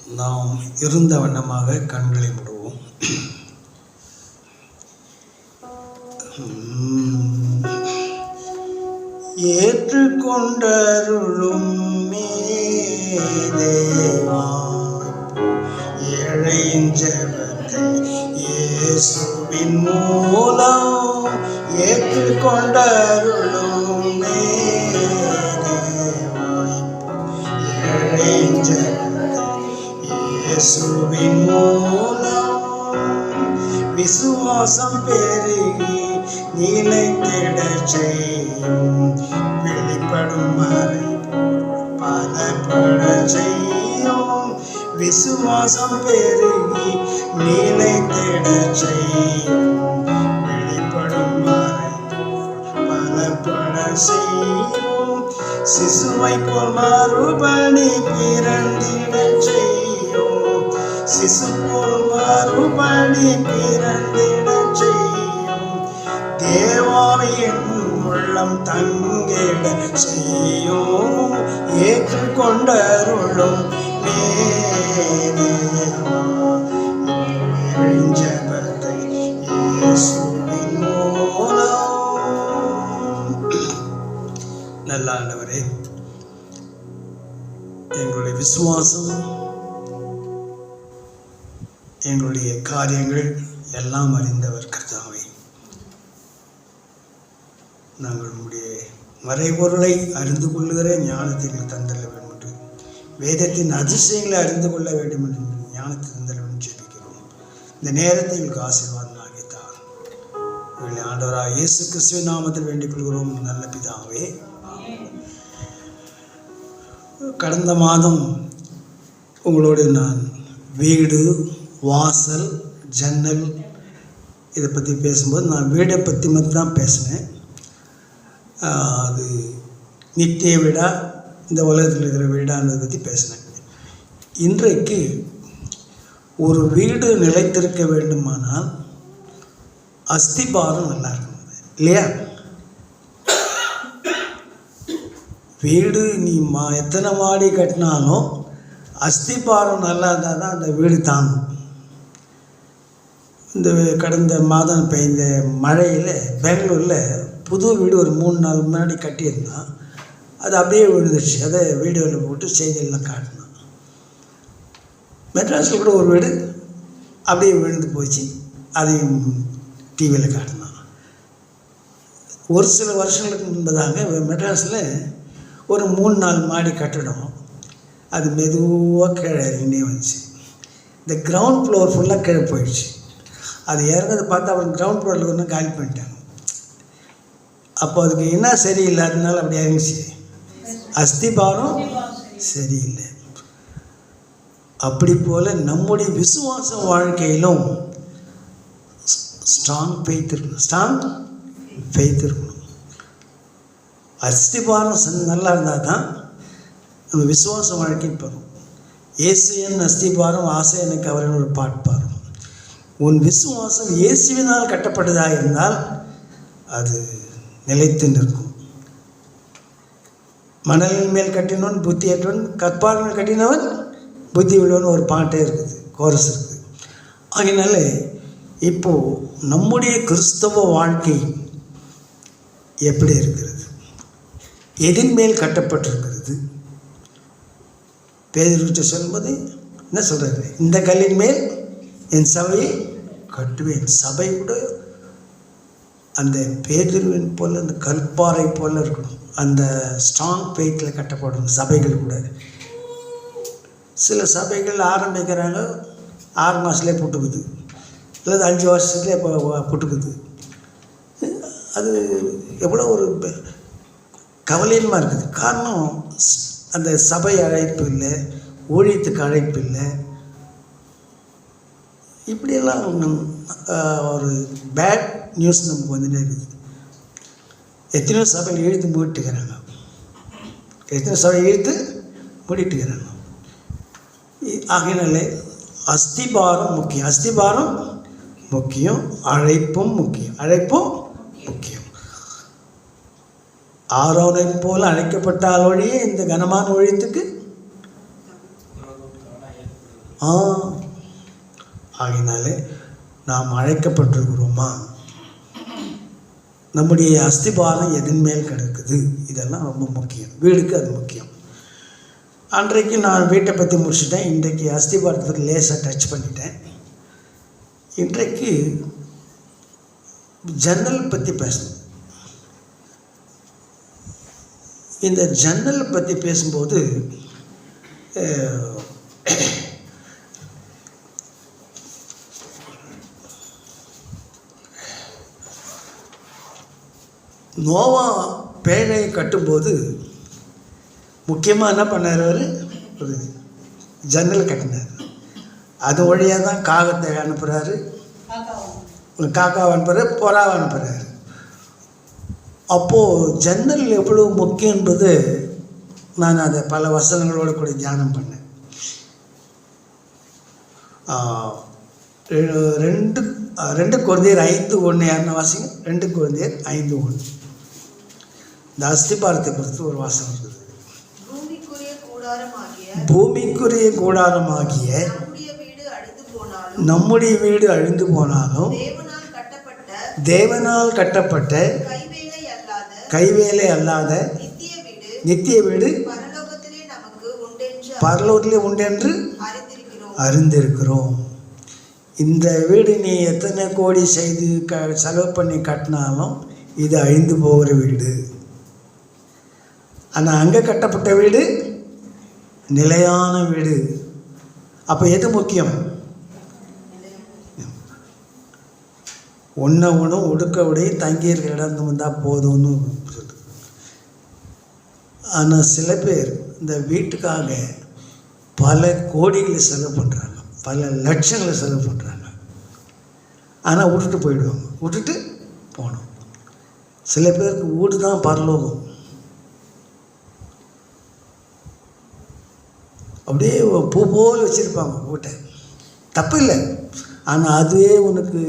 நாம் இருந்த வண்ணமாக கண்களை மூடுவோம். ஏற்றுக்கொண்டருளும் தேவா, ஏழையின் ஜெபத்தை இயேசுவின் மூலம் ஏற்றுக்கொண்டருளும் தேவா, ஏழையின் ஜெபத்தை இயேசுவின் மூலம் விசுவாசம் பெருகி நிலைத்திடச் செய்யும், வெளிப்படும் மறை பலப்படச் செய்யும். விசுவாசம் பெருகி நிலைத்திடச் செய்யும், வெளிப்படும் மறை பலப்படச் செய்யும். சிசுவை போல் மறுபடி பிறந்திடச் செய்யும், சிசு போல் மறுபடி பிறந்திடச் செய்யும். தேவாவின் உள்ளம் தங்கிட செய்யும், ஏற்றுக்கொண்டருளும் ஜெபத்தை இயேசுவின் மூலம். நல்ல ஆண்டவரே, எங்களுடைய விசுவாசம், எங்களுடைய காரியங்கள் எல்லாம் அறிந்தவர் கர்த்தாவே. நாங்கள் உம்முடைய மறைபொருளை அறிந்து கொள்ளுகிற ஞானத்தை எங்களுக்கு தந்தள்ள வேண்டும் என்று, வேதத்தின் அதிசயங்களை அறிந்து கொள்ள வேண்டும் என்று ஞானத்தை தந்தள்ள வேண்டும் ஜெபிக்கிறோம். இந்த நேரத்தை எங்களுக்கு ஆசீர்வாதமாக தார். எங்களை ஆண்டவராக இயேசு கிறிஸ்துவின் நாமத்தில் வேண்டிக் கொள்கிறோம் நல்ல பிதாவே. கடந்த மாதம் உங்களோடு நான் வீடு, வாசல், ஜன்னல் இதை பற்றி பேசும்போது நான் வீடை பற்றி மட்டும் தான் பேசினேன். அது நித்திய வீடா, இந்த உலகத்தில் இருக்கிற வீடான்றதை பற்றி பேசினேன். இன்றைக்கு ஒரு வீடு நிலைத்திருக்க வேண்டுமானால் அஸ்திபாரம் நல்லா இருக்கணும் இல்லையா? வீடு நீ எத்தனை மாடி கட்டினாலும் அஸ்திபாரம் நல்லா இருந்தால் தான் அந்த வீடு தாங்கும். இந்த கடந்த மாதம் பெய்த மழையில் பெங்களூரில் புது வீடு ஒரு 3 நாள் முன்னாடி கட்டியிருந்தான். அது அப்படியே விழுந்துருச்சு. அதை வீடியோவில் போட்டு செய்தியெல்லாம் காட்டினான். மெட்ராஸில் கூட ஒரு வீடு அப்படியே விழுந்து போச்சு, அதையும் டிவியில் காட்டினான். ஒரு சில வருஷங்களுக்கு முன்பதாக மெட்ராஸில் ஒரு 3-4 மாடி கட்டிடம், அது மெதுவாக கீழே இறங்கினே வந்துச்சு. இந்த கிரவுண்ட் ஃப்ளோர் ஃபுல்லாக கீழே போயிடுச்சு. அது இறங்கிறத பார்த்து அவன் கிரவுண்ட் ஃப்ளோரில் ஒன்று காலி பண்ணிட்டாங்க. அப்போ அதுக்கு என்ன சரியில்லாததுனால அப்படி இறங்கிச்சு, அஸ்திபாரம் சரியில்லை. அப்படி போல் நம்முடைய விசுவாச வாழ்க்கையிலும் ஸ்ட்ராங் ஃபெய்த் இருக்கணும். அஸ்திபாரம் நல்லா இருந்தால் தான் நம்ம விசுவாச வாழ்க்கை பெறும். இயேசு என் அஸ்திபாரம் ஆசை எனக்கு அவரின் ஒரு பாட்பாரும். உன் விசுவாசம் இயேசுவினால் கட்டப்பட்டதாக இருந்தால் அது நிலைத்து நிற்கும். மணலின் மேல் கட்டினவன் புத்தியற்றவன், கற்பார்கள் கட்டினவன் புத்தி உள்ளவன் ஒரு பாட்டே இருக்குது, கோரஸ் இருக்குது. அதனால இப்போது நம்முடைய கிறிஸ்தவ வாழ்க்கை எப்படி இருக்கிறது, எதின் மேல் கட்டப்பட்டிருக்கிறது? பேதுருவிட்ட சொல்லும்போது என்ன சொல்கிறாரு? இந்த கல்லின் மேல் என் சபையை கட்டுவேன். சபை கூட அந்த பேதுருவின் போல் அந்த கற்பாறை போல் இருக்கணும். அந்த ஸ்ட்ராங் ஃபெய்த்தில் கட்டப்படும் சபைகள் கூட. சில சபைகள் ஆரம்பிக்கிறாங்க, 6 மாதத்துலேயே புட்டுக்குது, அல்லது 5 வருஷத்துலேயே புட்டுக்குது. அது எவ்வளோ ஒரு கவலையமாக இருக்குது. காரணம், அந்த சபை அழைப்பு இல்லை, ஊழியத்துக்கு அழைப்பு இல்லை. இப்படியெல்லாம் ஒரு பேட் நியூஸ் நமக்கு வந்துட்டே இருக்குது. எத்தனையோ சபையில் இழுத்து மூடிட்டுக்கிறாங்க, எத்தனையோ சபை இழுத்து மூடிட்டுக்கிறாங்க. ஆகையினாலே அஸ்திபாரம் முக்கியம், அஸ்திபாரம் முக்கியம், அழைப்பும் முக்கியம், அழைப்பும் முக்கியம். ஆரோனை போல அழைக்கப்பட்டால் ஒழிய இந்த கனமான ஊழியத்துக்கு ஆகினாலே நாம் அழைக்கப்பட்டிருக்கிறோமா, நம்முடைய அஸ்திபாரம் எதன் மேல் கிடக்குது, இதெல்லாம் ரொம்ப முக்கியம். வீடுக்கு அது முக்கியம். அன்றைக்கு நான் வீட்டை பற்றி முடிச்சுட்டேன். இன்றைக்கு அஸ்திபாரத்துக்கு லேசாக டச் பண்ணிட்டேன். இன்றைக்கு ஜன்னல் பற்றி பேசணும். இந்த ஜன்னல் பற்றி பேசும்போது நோவா பேழையை கட்டும்போது முக்கியமாக என்ன பண்ணார்? அவர் ஒரு ஜன்னல் கட்டினார். அது வழியாக தான் காகத்தை அனுப்புகிறாரு, காக்காவை அனுப்புகிறார், புறாவை அனுப்புகிறாரு. அப்போது ஜன்னல் எவ்வளோ முக்கியம் என்பது நான் அதை பல வசனங்களோடு கூட தியானம் பண்ணேன். 2 கொரிந்தியர் 5:1 யாருன்னா வாசிங்க. 2 கொரிந்தியர் 5:1. இந்த அஸ்திபாரத்தை குறித்து ஒரு வாசகம் இருக்குது. பூமிக்குரிய கூடாரமாகிய நம்முடைய வீடு அழிந்து போனாலும் தேவனால் கட்டப்பட்ட கைவேலை அல்லாத நித்திய வீடு பரலோகத்திலே உண்டென்று அறிந்திருக்கிறோம். இந்த வீடு நீ எத்தனை கோடி செய்து செலவு பண்ணி கட்டினாலும் இது அழிந்து போகிற வீடு. ஆனால் அங்கே கட்டப்பட்ட வீடு நிலையான வீடு. அப்போ எது முக்கியம்? உணவும் உடுக்க உடையும் தங்கியிருக்கிற இடம் வந்தால் போதும்னு சொல்லு. ஆனால் சில பேர் இந்த வீட்டுக்காக பல கோடிகளை செலவு பண்ணுறாங்க, பல லட்சங்களை செலவு பண்ணுறாங்க. ஆனால் விட்டுட்டு போயிடுவாங்க, விட்டுட்டு போகணும். சில பேருக்கு வீடு தான் பரலோகம். அப்படியே பூ போல் வச்சுருப்பாங்க வீட்டை, தப்பு இல்லை. ஆனால் அதுவே உனக்கு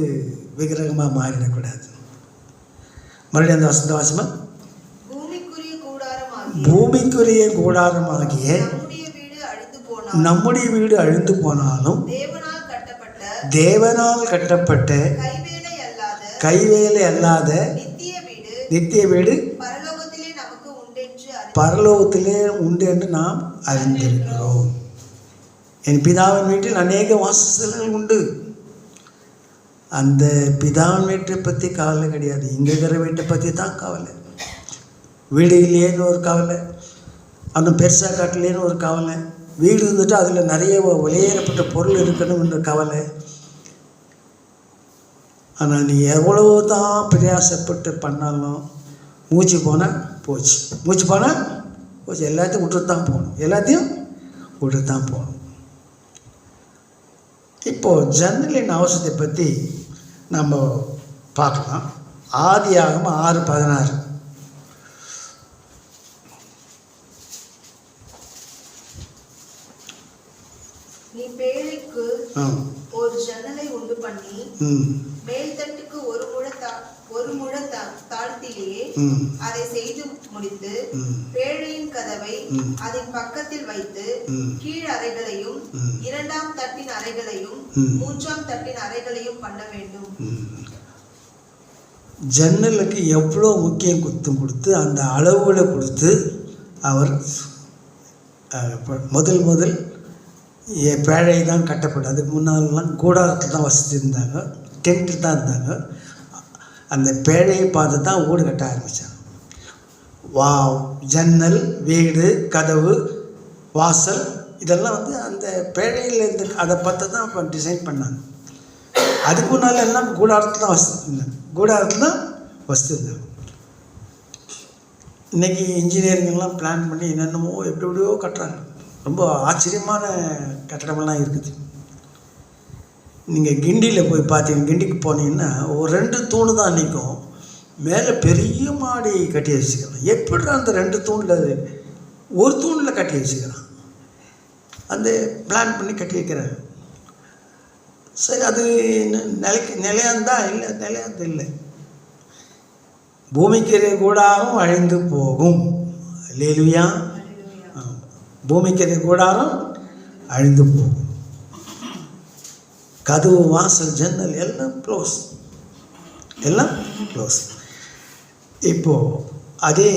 விக்கிரகமாக மாறிடக்கூடாது. மறுபடியும் அந்த வாசமாக பூமிக்குரிய கூடாரமாகிய நம்முடைய வீடு அழிந்து போனாலும் தேவனால் கட்டப்பட்ட கைவேலை அல்லாத நித்திய வீடு பரலோகத்திலே உண்டு என்று நாம் அறிந்திருக்கிறோம். என் பிதாவின் வீட்டில் அநேக வாசஸ்தலங்கள் உண்டு. அந்த பிதாவின் வீட்டை பற்றி கவலை கிடையாது, இங்கே இருக்கிற வீட்டை பற்றி தான் கவலை. வீடு இல்லையேன்னு ஒரு கவலை, அந்த பெருசாக காட்டலேன்னு ஒரு கவலை. வீடு இருந்துட்டு அதில் நிறைய வெளியேறப்பட்ட பொருள் இருக்கணும் என்ற கவலை. ஆனால் நீ எவ்வளவு தான் பிரயாசப்பட்டு பண்ணாலும் மூச்சு போனால் போச்சு, மூச்சு போனால் போச்சு. எல்லாத்தையும் விட்டுட்டு தான் போகணும், எல்லாத்தையும் விட்டுட்டு தான் போகணும். இப்போது ஜன்னலின் அவசியத்தை பற்றி நம்ம பார்க்கலாம். ஆதியாகமம் 6:16. நீ பேழைக்கு ஒரு ஜன்னலை உண்டு பண்ணி மேல் தட்டுக்கு ஒரு முழ தாழ்த்திலேயே அதை செய்து முடித்து பேழையின் கதவை அதன் பக்கத்தில் வைத்து கீழ் அறைகளையும் 2ஆம் தட்டின் அறைகளையும் 3ஆம் தட்டின் அறைகளையும் பண்ண வேண்டும். ஜன்னலுக்கு எவ்வளோ முக்கியம் கொடுத்து அந்த அளவுகளை கொடுத்து அவர் முதல் பேழை தான் கட்டப்படும். அதுக்கு முன்னாலெலாம் கூடாரத்தில் தான் வசதி இருந்தாங்க, டென்ட்டு தான் இருந்தாங்க. அந்த பேழையை பார்த்து தான் வீடு கட்ட ஆரம்பித்தாங்க. ஜன்னல், வீடு, கதவு, வாசல் இதெல்லாம் அந்த பேழையில் இருந்து அதை பார்த்து தான் இப்போ டிசைன் பண்ணாங்க. அதுக்கு முன்னால் எல்லாம் கூடாரத்தில் தான் வசதி இருந்தாங்க, கூடாரத்தில் தான் வசதி இருந்தாங்க. இன்றைக்கி இன்ஜினியரிங்கெல்லாம் பிளான் பண்ணி என்னென்னமோ எப்படியோ கட்டுறாங்க. ரொம்ப ஆச்சரியமான கட்டடமெல்லாம் இருக்குது. நீங்கள் கிண்டியில் போய் பார்த்தீங்க, கிண்டிக்கு போனீங்கன்னா ஒரு 2 தூணு தான் நிற்கும், மேலே பெரிய மாடி கட்டி வச்சுக்கலாம். எப்படி அந்த 2 தூணில் ஒரு தூணில் கட்டி வச்சுக்கிறான், அந்த பிளான் பண்ணி கட்டி வைக்கிறாங்க. சரி, அது நிலையாந்தா இல்லை, நிலையாந்து இல்லை. பூமிக்கு கூடாரம் அழிந்து போகும். அல்லேலூயா. பூமிக்கு கூடாரம் அழிந்து போகும். கதவு, வாசல், ஜன்னல் எல்லாம் க்ளோஸ், எல்லாம் க்ளோஸ். இப்போது அதே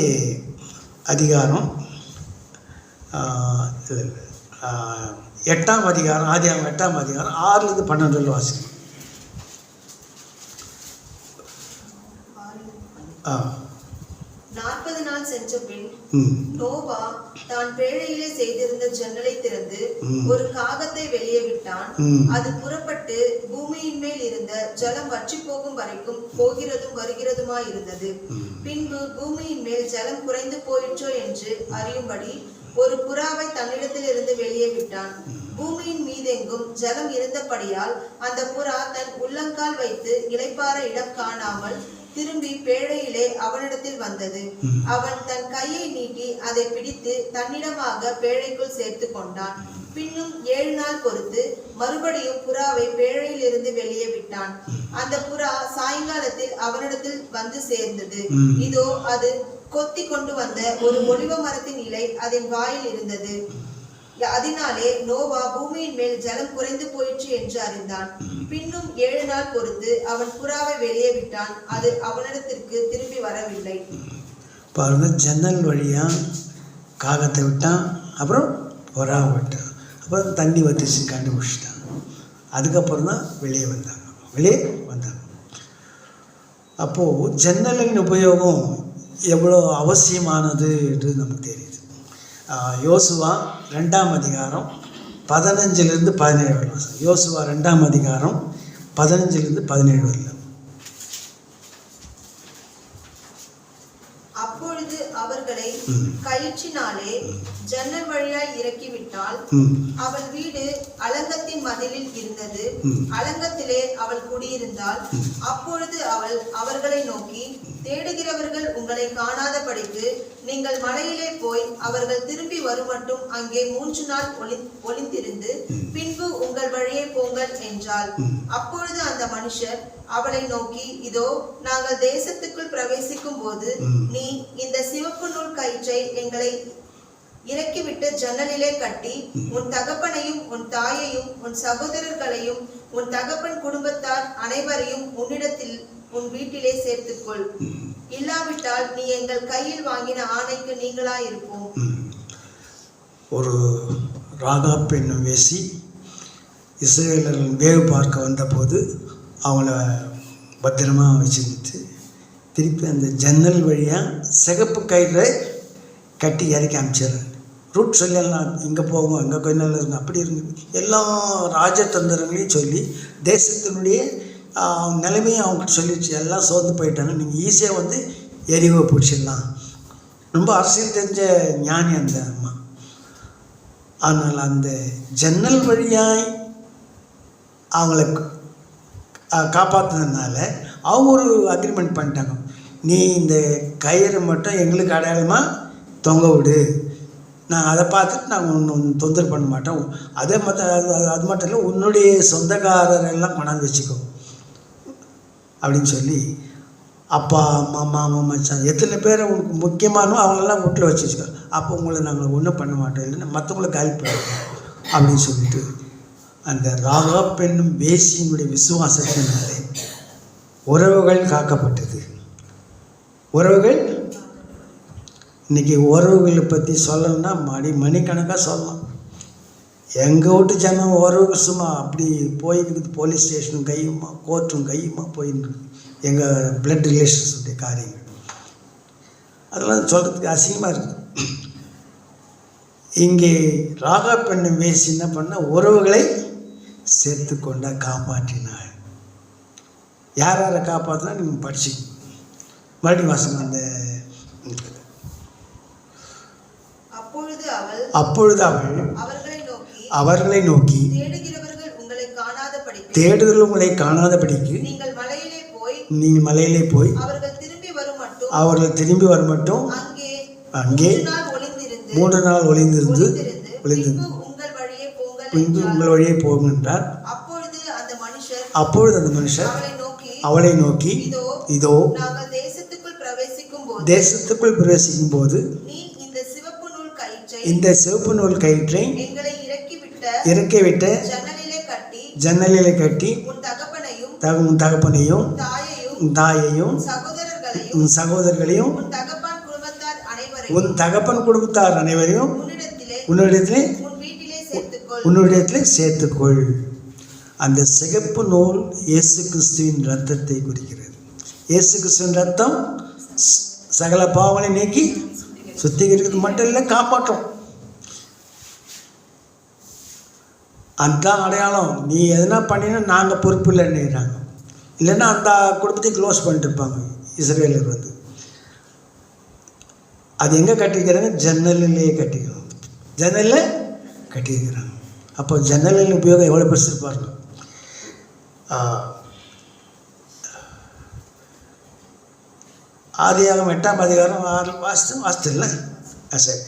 அதிகாரம் 8ஆம் அதிகாரம், ஆதியாகமம் 8ஆம் அதிகாரம் 6-12 வாசிக்கும். 40 நாள் சென்ற பின் நோவா தான் பேழையிலே செய்திருந்த ஜன்னலை திறந்து ஒரு காகத்தை வெளியே விட்டான். அது புறப்பட்டு பூமியின் மேல் இருந்த ஜலம் வற்றி போகும் வரைக்கும் போகிறதும் வருகிறதுமாய் இருந்தது. பின்பு பூமியின் மேல் ஜலம் குறைந்து போயிற்றோ என்று அறியும்படி ஒரு புறாவை தன்னிடத்தில் இருந்து வெளியே விட்டான். பூமியின் மீதெங்கும் ஜலம் இருந்தபடியால் அந்த புறா தன் உள்ளங்கால் வைத்து இளைப்பாற இடம் காணாமல் திரும்பி பேழையிலே அவனிடத்தில் வந்தது. அவன் தன் கையை நீட்டி அதை பிடித்து தன்னிடமாக பேழைக்குள் சேர்த்து கொண்டான். பின்னும் 7 நாள் பொறுத்து மறுபடியும் புறாவை பேழையில் இருந்து வெளியே விட்டான். அந்த புறா சாயங்காலத்தில் அவனிடத்தில் வந்து சேர்ந்தது. இதோ அது கொத்தி கொண்டு வந்த ஒரு ஒலிவ மரத்தின் இலை அதன் வாயில் இருந்தது. அதனாலே நோவா பூமியின் மேல் ஜலம் குறைந்து போயிற்று என்று அறிந்தான். பின்னும் 7 நாள் பொறுத்து அவன் புறாவை வெளியே விட்டான். அது அவனிடத்திற்கு திரும்பி வரவில்லை. பாருங்க, ஜன்னல் வழியா காகத்தை விட்டான், அப்புறம் புறா விட்டான், அப்புறம் தண்ணி வத்திச்சு கண்டுபிடிச்சிட்டான். அதுக்கப்புறம் தான் வெளியே வந்தாங்க. அப்போது ஜன்னலின் உபயோகம் எவ்வளோ அவசியமானது என்று நமக்கு தெரியுது. யோசுவா 2ஆம் அதிகாரம் 15-17 வரலாம். யோசுவா 2ஆம் அதிகாரம் 15-17 வரலாம். அப்பொழுது அவர்களை கயிற்றினாலே ஜன்னல் வழியாய் இறக்கிவிட்டால் அவள் வீடு அலங்கத்தின் மதிலில் இருந்தது. அலங்கத்திலே அவள் குடியிருந்தாள். அப்பொழுது அவள் அவர்களை நோக்கி, தேடுகிறவர்கள் உங்களை காணாதபடிக்கு நீங்கள் மலையிலே போய் அவர்கள் திரும்பி வருமட்டும் அங்கே 3 நாள் ஒளிந்திருந்து பின்பு உங்கள் வழியே போங்கள் என்றாள். அப்பொழுது அந்த மனுஷர் அவளை நோக்கி, இதோ நாங்கள் தேசத்துக்குள் பிரவேசிக்கும் போது நீ இந்த சிவப்பு நூல் கயிற்றை எங்களை இறக்கிவிட்டு ஜன்னலிலே கட்டி உன் தகப்பனையும் உன் தாயையும் உன் சகோதரர்களையும் உன் தகப்பன் குடும்பத்தார் அனைவரையும் உன்னிடத்தில் உன் வீட்டிலே சேர்த்துக்கொள். இல்லாவிட்டால் நீ எங்கள் கையில் வாங்கின ஆணைக்கு நீங்களாயிருப்போம். ஒரு ராகாப் என்னும் வேசி இஸ்ரவேலர்கள் வேவு பார்க்க வந்தபோது அவங்கள பத்திரமா வச்சுக்கிட்டு திருப்பி அந்த ஜன்னல் வழியாக சிகப்பு கயிறை கட்டி இறக்கி அமைச்சிடுறாங்க. ரூட் சொல்லலாம், இங்கே போகும், இங்கே கொஞ்ச நாள் இருங்க, அப்படி இருங்க, எல்லா ராஜதந்திரங்களையும் சொல்லி தேசத்தினுடைய நிலைமையும் அவங்ககிட்ட சொல்லிடுச்சு. எல்லாம் சோர்ந்து போயிட்டாங்க, நீங்கள் ஈஸியாக வந்து எரிவை பிடிச்சிடலாம். ரொம்ப அரசியல் தெரிஞ்ச ஞானி அந்த அம்மா. ஆனால் அந்த ஜன்னல் வழியாய் அவங்கள காப்பாற்றுனதுனால அவங்க ஒரு அக்ரிமெண்ட் பண்ணிட்டாங்க. நீ இந்த கயிறை மட்டும் எங்களுக்கு அடையாளமாக தொங்க விடு, நான் அதை பார்த்துட்டு நாங்கள் ஒன்று தொந்தரவு பண்ண மாட்டோம். அதே அது மட்டும் இல்லை, உன்னுடைய சொந்தக்காரரெல்லாம் கொண்டாந்து வச்சுக்கோ அப்படின்னு சொல்லி அப்பா அம்மா மாமா மச்சான் எத்தனை பேர் உங்களுக்கு முக்கியமானோ அவங்களெல்லாம் வீட்டில் வச்சுக்கோ. அப்போ உங்களை நாங்கள் ஒன்றும் பண்ண மாட்டோம், இல்லைன்னா மற்றவங்களை காலி பண்ணுவோம் அப்படின்னு சொல்லிட்டு அந்த ராகாப் என்னும் வேசியினுடைய விசுவாசத்தினாலே உறவுகள் காக்கப்பட்டது. உறவுகள் இன்றைக்கி உறவுகளை பற்றி சொல்லணும்னா மணிக்கணக்காக சொல்லலாம். எங்கள் வீட்டு ஜனம் உறவுகள் சும்மா அப்படி போயிருக்குது. போலீஸ் ஸ்டேஷனும் கையுமா கோர்ட்டும் கையுமா போயின்னு எங்கள் பிளட் ரிலேஷன்ஸுடைய காரியங்கள். அதெல்லாம் சொல்கிறதுக்கு அசிங்கமாக இருக்குது. இங்கே ராகாப் என்னும் வேசி என்ன பண்ண உறவுகளை சேர்த்து கொண்டா காப்பாற்றினாள். யார் யாரை காப்பாற்றினா நீங்கள் படிச்சு மறுபடியும் வாசங்க. அந்த அப்பொழுது அவள் அவர்களை நோக்கி தேடுதல் உங்களை காணாதபடிக்கு நீங்கள் மலையிலே போய் அவர்கள் திரும்பி வரும் மட்டும் அங்கே 3 நாள் ஒளிந்திருந்து பின்பு உங்கள் வழியே போகும் என்றார். அப்பொழுது அந்த மனுஷர் அவளை நோக்கி, இதோ தேசத்துக்குள் பிரவேசிக்கும் போது இந்த சிவப்பு நூல் கயிற்றை இறக்கிவிட்ட ஜன்னலிலே கட்டி உன் தகப்பனையும் உன் தகப்பனையும் தாயையும் உன் தாயையும் சகோதரர்களையும் உன் சகோதரர்களையும் உன் தகப்பன் குடும்பத்தார் அனைவரையும் உன் தகப்பன் குடும்பத்தார் அனைவரையும் உன்னிடத்திலே உன்னிடத்திலே உன் வீட்டிலே சேர்த்துக்கொள். உன்னிடத்திலே சேர்த்துக்கொள். அந்த சிகப்பு நூல் இயேசு கிறிஸ்துவின் இரத்தத்தை குறிக்கிறது. இயேசு கிறிஸ்துவின் ரத்தம் சகல பாவங்களை நீக்கி சுத்திகரிக்கிறது மட்டும் இல்லை, காப்பாற்றும். அதுதான் அடையாளம். நீ எதனா பண்ணினா நாங்கள் பொறுப்பு இல்லைன்னுறாங்க. இல்லைன்னா அந்த குடும்பத்தை க்ளோஸ் பண்ணிட்டு இருப்பாங்க இஸ்ரேலர் வந்து. அது எங்கே கட்டிக்கிறாங்க? ஜன்னலிலேயே கட்டிக்கிறாங்க. ஜன்னலில் கட்டியிருக்கிறாங்க. அப்போ ஜன்னலின் உபயோகம் எவ்வளோ பெருசு இருப்பாங்க. ஆதியாகமம் 8ஆம் அதிகாரம் 6 வாசித்து இல்லை சரி.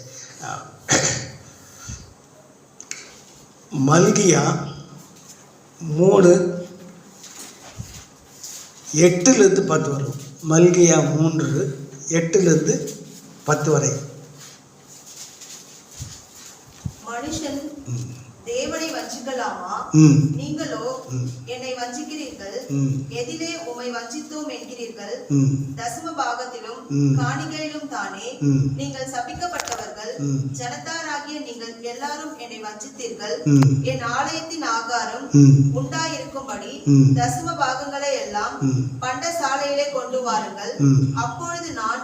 மல்கியா 3:8-10 வரும். மல்கியா 3:8-10 வரை. மனுஷன் தேவனை வஞ்சிக்கலாமா? நீங்களோ என்னை வஞ்சிக்கிறீர்கள். எதிலே உம்மை வஞ்சித்தோம் என்கிறீர்கள்? தசம பாகத்திலும் காணிக்கையிலும் தானே. நீங்கள் சபிக்கப்பட்டவர்கள், ஜனத்தாராகிய நீங்கள் எல்லாரும் என்னை வஞ்சித்தீர்கள். என் ஆலயத்தின் ஆகாரம் உண்டாயிருக்கும்படி தசம பாகங்களை எல்லாம் பண்டசாலையிலே கொண்டு வாருங்கள். அப்பொழுது நான்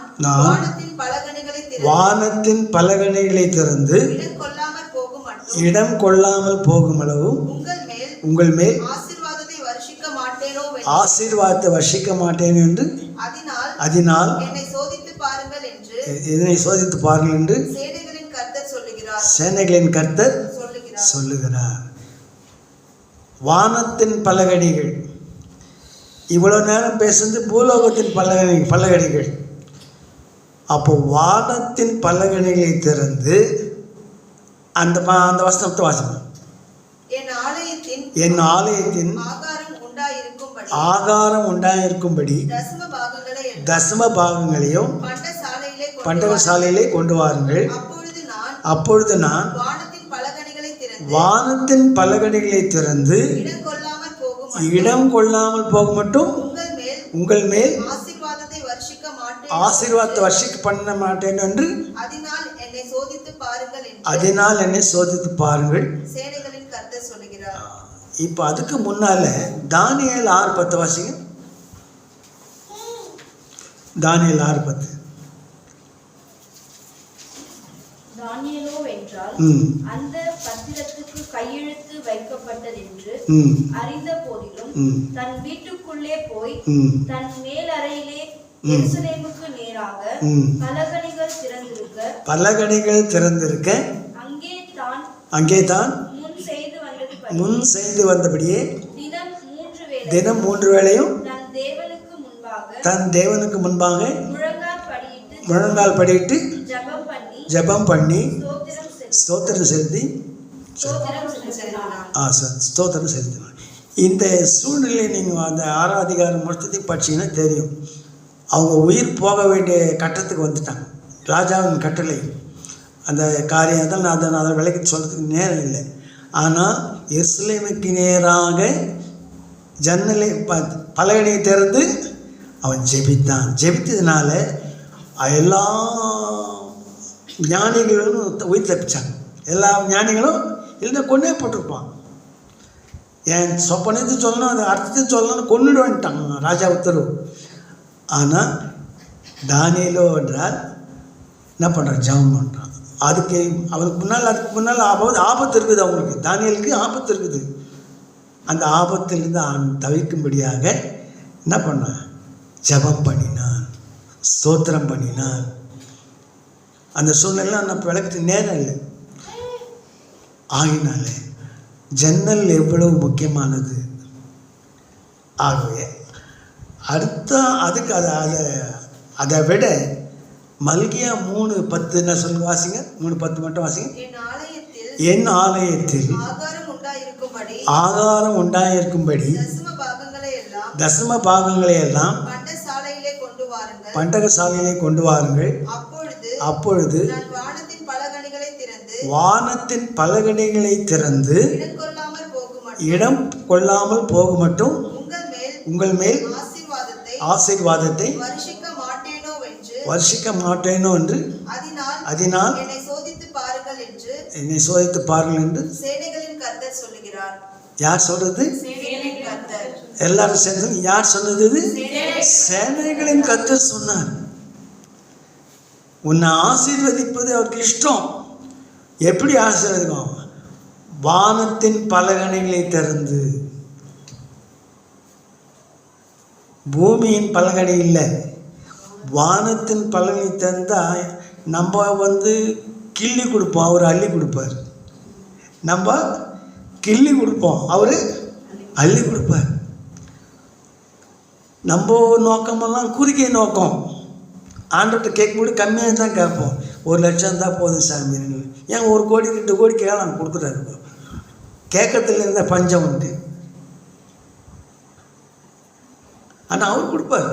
வானத்தின் பலகணிகளை திறந்து இடம் கொள்ளாமல் போகும் அளவு உங்கள் மேல் ஆசீர்வாதத்தை வர்ஷிக்க மாட்டேன் என்று அதனால் என்னை சோதித்து பாருங்கள் என்று சேனைகளின் கர்த்தர் சொல்லுகிறார். வானத்தின் பலகணிகள், இவ்வளோ நேரம் பேசுறது பூலோகத்தின் பலகணிகள். அப்போ வானத்தின் பலகணிகளை திறந்து அந்த வசனத்தை வாசனம், என் ஆலயத்தின் ஆகாரம் உண்டாயிருக்கும்படி தசம பாகங்களையும் பண்டகசாலையிலே கொண்டு வாருங்கள். அப்பொழுது நான் வானத்தின் பலகணிகளை திறந்து இடம் கொள்ளாமல் போக மட்டும் உங்கள் மேல் ஆசீர்வாதத்தை வர்ஷிக்க பண்ண மாட்டேன் என்று அதனால் என்னை சோதித்து பாருங்கள். இப்போ அதுக்கு முன்னால தானியேல் 6:10 வாசிங்க. தானியேல் 6:10. தானியேலோ என்றால் அந்த பத்திரத்துக்கு கையெழுத்து வைக்கப்பட்டதென்று அறிந்த போதிலும் தன் வீட்டுக்குள்ளே போய் தன் மேல் அறையிலே எருசலேமுக்கு நேராக பலகணிகள் திறந்திருக்க அங்கே தான் முன் செய்து வந்தபடியே தினம் 3 வேளையும் தன் தேவனுக்கு முன்பாக முழங்கால் படியிட்டு ஜெபம் பண்ணி ஸ்தோத்திரம் செலுத்தி ஸ்தோத்திரம் செலுத்தினார். இந்த சூழ்நிலையை நீங்கள் அந்த 6ஆம் அதிகாரம் மொத்தத்தையும் படிச்சிங்கன்னா தெரியும். அவங்க உயிர் போக வேண்டிய கட்டத்துக்கு வந்துட்டாங்க. ராஜாவின் கட்டளை அந்த காரியம் தான் நான் அதை விலைக்கு சொல்கிறதுக்கு நேரம் இல்லை. ஆனால் எருசலேமுக்கு நேராக ஜன்னலை பலகணியை திறந்து அவன் ஜெபித்தான். ஜெபித்ததுனால எல்லா ஞானிகளும் உயிர் தப்பிச்சாங்க. எல்லா ஞானிகளும் இல்லைன்னா கொண்டே போட்டிருப்பான். என் சொப்பனத்தை சொல்லணும், அது அர்த்தத்தை சொல்லணும்னு கொண்டுட்டு வந்துட்டாங்க ராஜா உத்தரவு. ஆனால் தானியேலோ என்றால் என்ன பண்ணுறான்? ஜெபம் பண்ணுறான். அதுக்கு அதுக்கு முன்னால் ஆபத்து இருக்குது. அவங்களுக்கு தானியேலுக்கு ஆபத்து இருக்குது. அந்த ஆபத்திலிருந்து அவன் தவிர்க்கும்படியாக என்ன பண்ணான்? ஜெபம் பண்ணினான், ஸ்தோத்திரம் பண்ணினான். அந்த சூழ்நிலை நம்ம விளக்கத்துக்கு நேரம் இல்லை. ஆகினால ஜன்னல் எவ்வளவு முக்கியமானது. ஆகவே அதுக்கு அதை விட மல்கியா 3:10 என்ன சொல்லுங்க, வாசிங்க. 3:10 மட்டும் வாசிங்க. என் ஆலயத்தில் ஆகாரம் உண்டாயிருக்கும்படி தசம பாகங்களை எல்லாம் பண்டகசாலையிலே கொண்டு வாருங்கள். அப்பொழுது வானத்தின் பலகணிகளை திறந்து இடம் கொள்ளாமல் போக மட்டும் உங்கள் மேல் ஆசீர்வாதத்தை வருஷிக்க மாட்டேனோ என்று அதனால் என்னை சோதித்து பாருங்கள் என்று சேனைகளின் கர்த்தர் சொல்லுகிறார். யார் சொல்றது? சேனைகளின் கர்த்தர். எல்லாரும் சேர்ந்து யார் சொன்னது? இது சேனைகளின் கர்த்தர் சொன்னார். உன்னை ஆசீர்வதிப்பது அவருக்கு இஷ்டம். எப்படி ஆசீர்வதிக்கும்? வானத்தின் பலகணிகளை திறந்து. பூமியின் பலகணி இல்லை, வானத்தின் பலகணி திறந்தால் நம்ம கிள்ளி கொடுப்போம், அவர் அள்ளி கொடுப்பார். நம்ம கிள்ளி கொடுப்போம், அவர் அள்ளி கொடுப்பார். நம்ம நோக்கமெல்லாம் குறுகிய நோக்கம். ஆண்டவர்கிட்ட கேட்கும்போது கம்மியாக தான் கேட்போம். 1 லட்சம் இருந்தால் போதும் சாமி. ஏன் 1 கோடி 2 கோடி கேட்கலாம், கொடுக்குறாரு. கேட்கறதுல இருந்த பஞ்சம் உண்டு. ஆனால் அவர் கொடுப்பார்.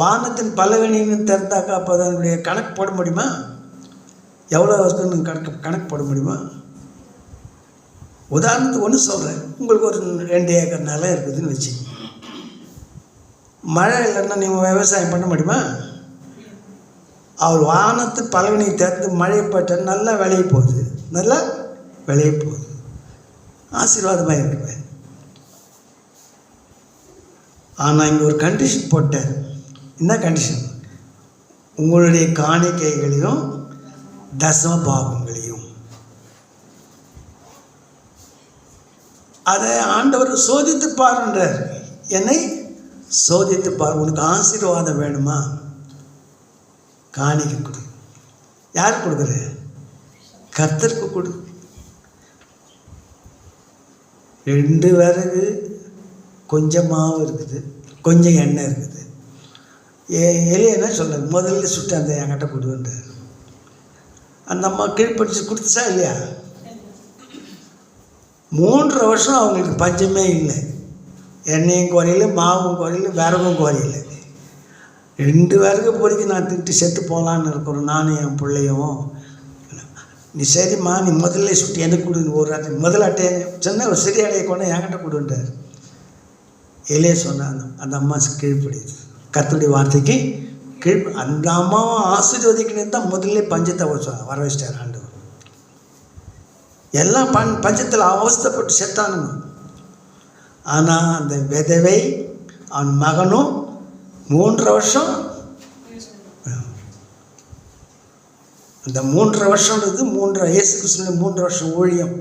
வானத்தின் பலகணின்னு திறந்தாக்கா அப்போ அதனுடைய கணக்கு போட முடியுமா? எவ்வளோ இருக்குன்னு கணக்கு போட முடியுமா? உதாரணத்துக்கு ஒன்று சொல்கிறேன். உங்களுக்கு ஒரு 2 ஏக்கர் நிலம் இருக்குதுன்னு வச்சு, மழை இல்லைன்னா நீங்கள் விவசாயம் பண்ண முடியுமா? அவர் வானத்து பலகணி திறந்து மழை பட்ட நல்லா விளைய போகுது, நல்லா விளைய போகுது. ஆசீர்வாதமாக இருக்குது. ஆனால் இங்கே ஒரு கண்டிஷன் போட்டார். என்ன கண்டிஷன்? உங்களுடைய காணிக்கைகளையும் தசம பாகங்களையும். அதை ஆண்டவர் சோதித்து பாருன்றார். என்னை சோதித்து பாரு. உனக்கு ஆசீர்வாதம் வேணுமா? காணிக்கை கொடு. யார் கொடுக்குற? கர்த்தருக்கு கொடு. 2 விறகு, கொஞ்சம் மாவு இருக்குது, கொஞ்சம் எண்ணெய் இருக்குது. எலியா என்ன சொல்கிறார்? முதல்ல சுட்டு அந்த என்கிட்ட கொடுன்றார். அந்த அம்மா கீழ்படிச்சு கொடுத்துச்சா இல்லையா? 3 வருஷம் அவங்களுக்கு பஞ்சமே இல்லை. எண்ணெயும் குறையில, மாவும் குறையில, விறகும் குறையில. 2 விறகு பொறிக்கு நான் திட்டு செத்து போகலான்னு இருக்கிறோம், நானும் என் பிள்ளையும். நீ சரிம்மா, நீ முதல்ல சுட்டு எனக்கு கொடு. ஒரு அட்டை முதல் அட்டையை சொன்ன ஒரு சிறிய அடையை கொண்டு என்கிட்ட கொடுன்றார். எலியா சொன்னான். அந்த அம்மா கீழ்ப்படிது, கர்த்தருடைய வார்த்தைக்கு அந்த அம்மாவும் ஆசீர்வதிக்கணும் தான் முதல்ல பஞ்சத்தை வர வச்சிட்டார் ஆண்டவர். எல்லாம் பஞ்சத்தில் அவஸ்தைப்பட்டு செத்தானுங்க. ஆனால் அந்த விதவை அவன் மகனும் 3 வருஷம், அந்த 3 வருஷம்ன்றது 3 இயேசு கிறிஸ்துவின் 3 வருஷம் ஊழியம்.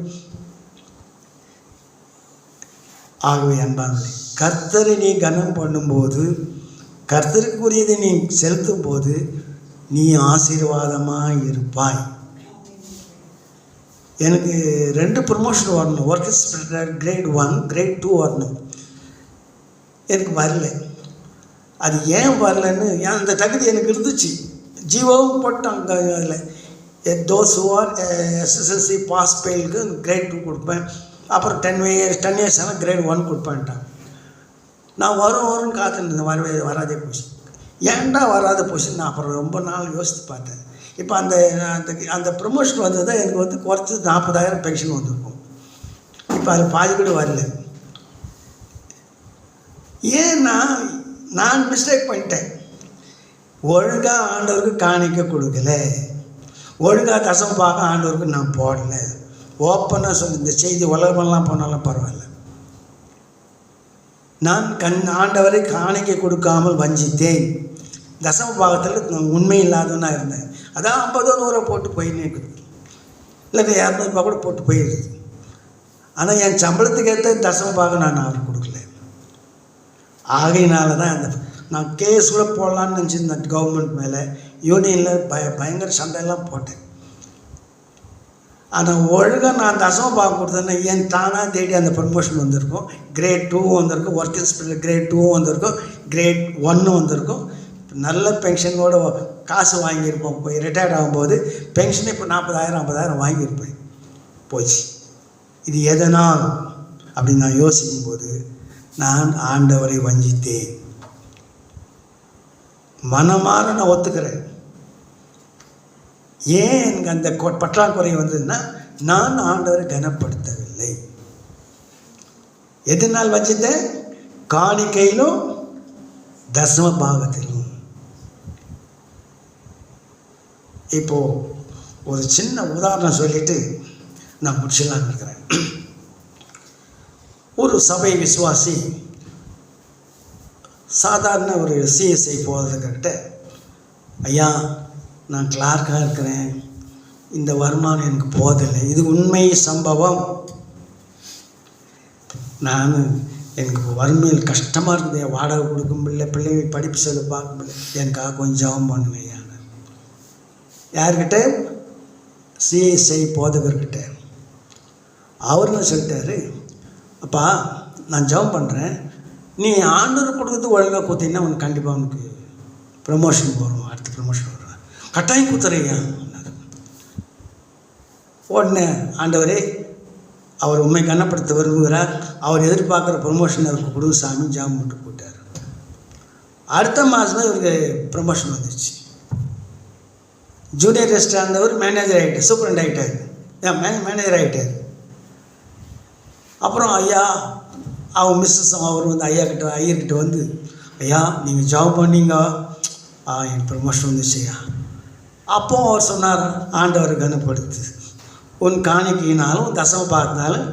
ஆகவே அன்பானவர்களே, கர்த்தரை நீ கனம் பண்ணும்போது, கர்த்தருக்குரியதை நீ செலுத்தும் போது நீ ஆசீர்வாதமாக இருப்பாய். எனக்கு 2 ப்ரமோஷன் வரணும். ஒர்க் இன்ஸ்பெக்டர் கிரேட் 1, கிரேட் 2 வரணும். எனக்கு வரல. அது ஏன் வரலன்னு, ஏன் அந்த தகுதி எனக்கு இருந்துச்சு. ஜீவோவும் போட்டாங்க. அதில் those who are SSLC pass ஃபெயிலுக்கு கிரேட் 2 கொடுப்பேன். அப்புறம் 10 இயர்ஸ் ஆனால் கிரேட் 1 கொடுப்பேன்ட்டாங்க. நான் வரும்னு காத்துருந்தேன். வராதே போச்சு. ஏன்டா வராத போச்சு? நான் அப்புறம் ரொம்ப நாள் யோசித்து பார்த்தேன். இப்போ அந்த அந்த ப்ரொமோஷன் வந்தது தான் எனக்கு குறைச்சி 40,000 பென்ஷன் வந்திருக்கும். இப்போ அது பாதி கூட வரல. ஏன்னா நான் மிஸ்டேக் பண்ணிட்டேன். ஒழுங்காக ஆண்டவருக்கு காணிக்க கொடுக்கல, ஒழுங்காக தசம் பார்க்க ஆண்டவருக்கு நான் போடல. ஓப்பனாக சொல்லி இந்த செய்தி உலகமெல்லாம் போனாலும் பரவாயில்ல. நான் ஆண்டவரை காணிக்கை கொடுக்காமல் வஞ்சித்தேன். தசம பாகத்தில் உண்மை இல்லாதவனாக இருந்தேன். அதான் 50 100 போட்டு போயின்னு இருக்குது, இல்லை 200 ரூபா கூட போட்டு போயிடுது. ஆனால் என் சம்பளத்துக்கு ஏற்ற தசம பாகம் நான் அவருக்கு கொடுக்கல. ஆகையினால தான் அந்த நான் கேஸ் கூட போடலான்னு நினச்சிருந்தேன் கவர்மெண்ட் மேலே. யூனியனில் பயங்கர சண்டையெல்லாம் போட்டேன். ஆனால் ஒழுங்காக நான் தசம பாகம் கொடுத்தேன்னா என் தானாக தேடி அந்த ப்ரமோஷன் வந்திருக்கும். கிரேட் 2 வந்திருக்கும், ஒர்க் இன்ஸ்பெக்டர் கிரேட் 2 வந்திருக்கும், கிரேட் 1 வந்திருக்கும். நல்ல பென்ஷனோட காசு வாங்கியிருப்போம். போய் ரிட்டையர்ட் ஆகும்போது பென்ஷன் இப்போ 40,000 50,000 வாங்கியிருப்பேன். போச்சு. இது எதனால் அப்படின்னு நான் யோசிக்கும்போது நான் ஆண்டவரை வஞ்சித்தேன். மனமாற நான் ஒத்துக்கிறேன். ஏன் எனக்கு அந்த பற்றாக்குறை வந்ததுன்னா நான் ஆண்டவரை கனப்படுத்தவில்லை. எதனால் வச்சது? காணிக்கையிலும் தசம பாகத்திலும். இப்போது ஒரு சின்ன உதாரணம் சொல்லிவிட்டு நான் முடிச்சலான்னு இருக்கிறேன். ஒரு சபை விசுவாசி சாதாரண ஒரு சிஎஸ்ஐ போகிறதுக்கிட்ட, ஐயா நான் கிளார்க்காக இருக்கிறேன், இந்த வருமானம் எனக்கு போதில்லை, இது உண்மை சம்பவம், நான் எனக்கு வறுமையில் கஷ்டமாக இருக்குது, என் வாடகை கொடுக்க முடியல, பிள்ளைங்க படிப்பு செலவு பார்க்க முடியல, எனக்காக கொஞ்சம் ஜெபம் பண்ணுவேன். யார்கிட்ட? சிஎஸ்ஐ போதகர்கிட்ட. அவருன்னு சொல்லிட்டாரு, அப்பா நான் ஜெபம் பண்ணுறேன், நீ ஆண்டவர் கொடுக்குறது ஒழுங்காக கொடுத்தீங்கன்னா உனக்கு கண்டிப்பாக உனக்கு ப்ரமோஷன் வரும், அடுத்த ப்ரமோஷன் வரும், கட்டாயம் கொடுத்துறையா. உடனே ஆண்டவரே அவர் உண்மை கனப்படுத்த விரும்புகிறார், அவர் எதிர்பார்க்குற ப்ரமோஷன் அவருக்கு கொடுங்க சாமி ஜாம் போட்டு போட்டார். அடுத்த மாதம் இவருக்கு ப்ரமோஷன் வந்துச்சு. ஜூனியர் ரெஸ்டாரண்ட் மேனேஜர் ஆகிட்டார், சூப்பரண்ட் ஆகிட்டார், மேனேஜர் ஆகிட்டார். அப்புறம் ஐயா அவங்க மிஸ்ஸஸ் அவர் வந்து ஐயர்கிட்ட வந்து, ஐயா நீங்கள் ஜாப் பண்ணீங்க, எனக்கு ப்ரமோஷன் வந்துச்சு ஐயா. அப்போ அவர் சொன்னார், ஆண்டவர் கனப்படுத்து, உன் காணிக்கையினாலும் தசம பார்த்தினாலும்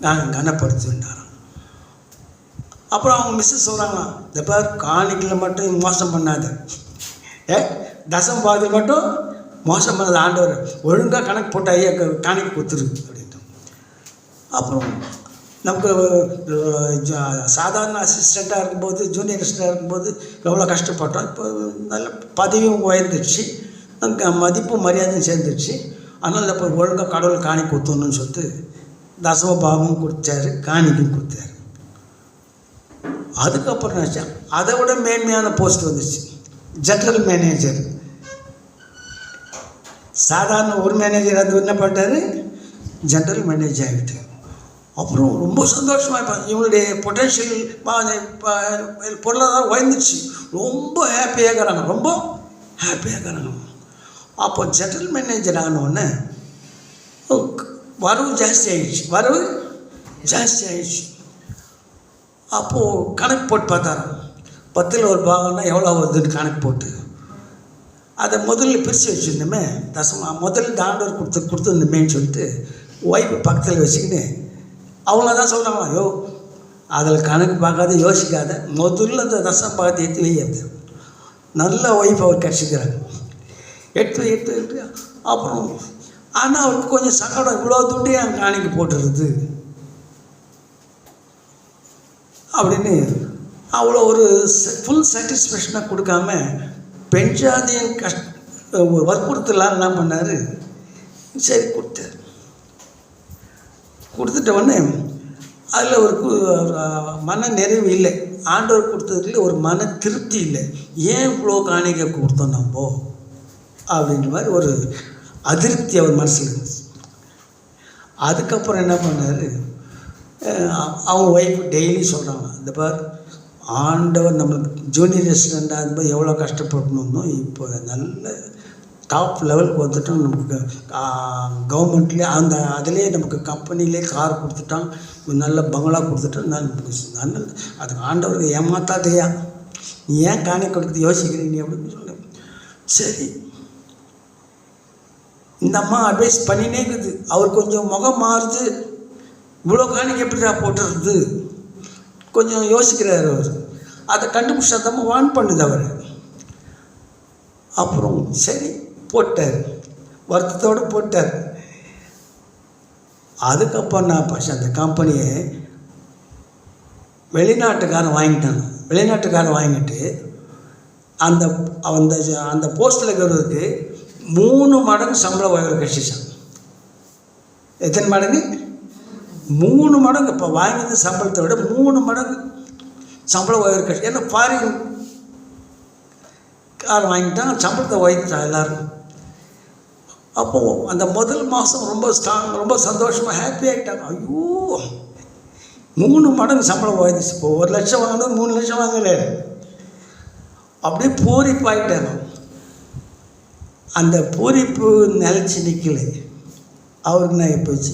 நான் கனப்படுத்துவேன்டாராம். அப்புறம் அவங்க மிஸ்ஸஸ் சொல்கிறாங்க, இந்த பேர் காணிக்கையில் மட்டும் மோசம் பண்ணாத, தசம பார்த்து மட்டும் மோசம் பண்ணாத, ஆண்டவர் ஒழுங்காக கணக்கு போட்டு ஐயா காணிக்கை கொடுத்துரு அப்படின்ட்டு. அப்புறம் நமக்கு சாதாரண அசிஸ்டண்ட்டாக இருக்கும்போது, ஜூனியர் அசிஸ்டண்ட்டாக இருக்கும்போது எவ்வளோ கஷ்டப்பட்டோம். இப்போ நல்ல பதவியும் உயர்ந்துடுச்சு, நமக்கு மதிப்பும் மரியாதையும் சேர்ந்துடுச்சு. அதனால் இப்போ ஒழுங்காக கடவுள் காணிக்கை கொடுத்தணுன்னு சொல்லிட்டு தசம பாகமும் கொடுத்தாரு, காணிக்கும் கொடுத்தாரு. அதுக்கப்புறம் நினச்சா அதை விட மேன்மையான போஸ்ட் வந்துச்சு, ஜெனரல் மேனேஜர். சாதாரண ஒரு மேனேஜர் அது என்ன பண்ணிட்டாரு, ஜெனரல் மேனேஜர் ஆகிட்டார். அப்புறம் ரொம்ப சந்தோஷமாக இருப்பாங்க, இவங்களுடைய பொட்டென்ஷியல் பொருளாதாரம் உயர்ந்துச்சு, ரொம்ப ஹாப்பியாக இருக்கிறாங்க, ரொம்ப ஹாப்பியாக இருக்கிறாங்க. அப்போ ஜெனரல் மேனேஜர் ஆனோடனே வரவு ஜாஸ்தி ஆகிடுச்சு. அப்போது கணக்கு போட்டு பார்த்தாராம், 10ல் ஒரு பாகம்னா எவ்வளோ வருதுன்னு கணக்கு போட்டு அதை முதல்ல பிரித்து வச்சுருந்தோமே, முதல்ல ஆண்டவர் கொடுத்துருந்தோமேன்னு சொல்லிட்டு ஒய்ஃபு பக்கத்தில் வச்சுக்கின்னு அவங்க தான் சொல்கிறாங்க, ஐயோ அதில் கணக்கு பார்க்காத யோசிக்காத, முதல்ல அந்த தசம் பார்த்து எடுத்து வையாது. நல்ல ஒய்ஃப் அவர் கிடச்சிக்கிறாங்க, எடுத்து அப்புறம். ஆனால் அவருக்கு கொஞ்சம் சங்கடம், இவ்வளோ துண்டி என் காணிக்கு போட்டுருது அப்படின்னு அவ்வளோ ஒரு ஃபுல் சாட்டிஸ்ஃபேக்ஷனாக கொடுக்காம பெஞ்சாதியின் வற்புறுத்தலாம் என்ன பண்ணார், சரி கொடுத்துட்ட உடனே அதில் ஒரு மன நிறைவு இல்லை, ஆண்டவர் கொடுத்ததுல ஒரு மன திருப்தி இல்லை. ஏன் இவ்வளோ காணிக்கை கொடுத்தோம் நம்ம அப்படின்ற மாதிரி ஒரு அதிருப்தி அவர் மனசில் இருந்துச்சு. அதுக்கப்புறம் என்ன பண்ணார், அவங்க ஒய்ஃபு டெய்லி சொல்கிறாங்க, இந்த பார் ஆண்டவர் நம்மளுக்கு ஜூனியர் ரெசிடெண்ட்டாக இருக்கும்போது எவ்வளோ கஷ்டப்படணுமோ இப்போ நல்ல டாப் லெவலுக்கு வந்துட்டோம், நமக்கு கவர்மெண்ட்லேயே அதிலே நமக்கு கம்பெனிலே கார் கொடுத்துட்டான், நல்ல பங்களா கொடுத்துட்டோம், நல்ல அதுக்கு ஆண்டவருக்கு ஏமாத்தாதையா, நீ ஏன் காணி கொடுக்குறது யோசிக்கிறீங்க நீ அப்படின்னு சொல்ல. சரி இந்த அம்மா அட்வைஸ் பண்ணினே இருக்குது, அவர் கொஞ்சம் முகம் மாறுது, இவ்வளோ காணிக்கு எப்படிடா போட்டுறது கொஞ்சம் யோசிக்கிறார் அவர். அதை கண்டுபிடிச்சா தான் வான் பண்ணுது அவர். அப்புறம் சரி போட்டார், வருத்தத்தோடு போட்டார். அதுக்கப்புறம் நான் அந்த கம்பெனியை வெளிநாட்டுக்காரன் வாங்கிட்டு அந்த அந்த அந்த போஸ்ட்டில் இருக்கிறதுக்கு 3 மடங்கு சம்பள உயர்வு கட்சிச்சான். எத்தனை மடங்கு? 3 மடங்கு. இப்போ வாங்கினது சம்பளத்தை விட 3 மடங்கு சம்பள உயர்வு கட்சி. ஏன்னா ஃபாரின் கார் வாங்கிட்டான், சம்பளத்தை உயர்த்திட்டான் எல்லோரும். அப்போது அந்த முதல் மாதம் ரொம்ப சந்தோஷமாக ஹாப்பி ஆகிட்டாங்க. ஐயோ 3 மடங்கு சம்பளம் உயர்ந்துச்சு. இப்போ 1 லட்சம் வாங்கினது 3 லட்சம் வாங்கலை, அப்படியே பூரிப்பாயிட்டாங்க. அந்த பூரிப்பு நிலச்சி நிற்கலை. அவருக்கு நான் போச்சு,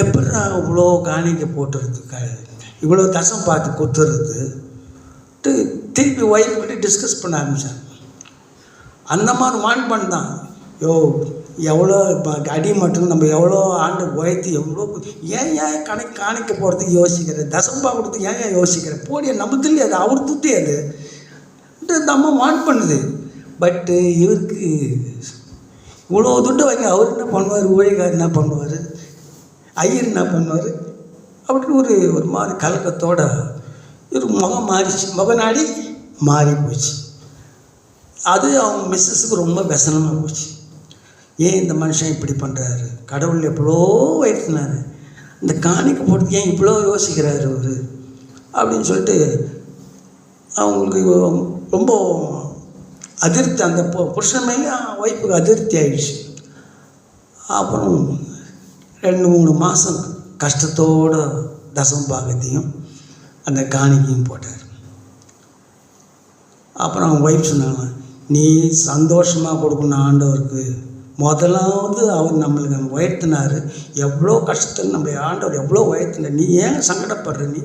எப்படி நான் இவ்வளோ காணிக்க போட்டுறது, இவ்வளோ தசம் பார்த்து கொடுத்துறது, திருப்பி ஒய்ஃப்கிட்ட டிஸ்கஸ் பண்ண ஆரம்பித்தாங்க. அந்த மாதிரி வான் பண்ணான். யோ எவ்வளோ இப்போ அடி மட்டும் நம்ம எவ்வளோ ஆண்டு உயர்த்தி எவ்வளோ ஏன் காணிக்க போகிறதுக்கு யோசிக்கிறேன், தசம்பா கொடுத்து ஏன் யோசிக்கிறேன், போடிய நம்ம தில்லி அது அவர் துட்டி அது இந்த அம்மா வான் பண்ணுது. பட்டு இவருக்கு இவ்வளோ துட்டு வாங்கி அவர் என்ன பண்ணுவார், ஊழியக்காரர் என்ன பண்ணுவார், ஐயர் என்ன பண்ணுவார் அப்படின்னு ஒரு மாதிரி கலக்கத்தோட ஒரு முகம் மாறிச்சு, முகநாடி மாறி போச்சு. அது அவங்க மிஸ்ஸஸுக்கு ரொம்ப व्यसனமாக போச்சு. ஏன் இந்த மனுஷன் இப்படி பண்ணுறாரு, கடவுள் எவ்வளோ உயர்த்தினார், இந்த காணிக்க போட்டு ஏன் இவ்வளோ யோசிக்கிறாரு அவர் அப்படின்னு சொல்லிட்டு அவங்களுக்கு ரொம்ப அதிருப்தி, அந்த புருஷன் மேலே ஒய்ஃபுக்கு அதிருப்தி ஆயிடுச்சு. அப்புறம் 2-3 மாதம் கஷ்டத்தோட தசம பாகத்தையும் அந்த காணிக்கையும் போட்டார். அப்புறம் அவங்க ஒய்ஃப் சொன்னாங்க, நீ சந்தோஷமாக கொடுக்கணும் ஆண்டவருக்கு, முதலாவது அவர் நம்மளுக்கு உயர்த்தினார், எவ்வளோ கஷ்டத்தில் நம்முடைய ஆண்டவர் எவ்வளோ உயர்த்தினார், நீ ஏன் சங்கடப்படுற, நீ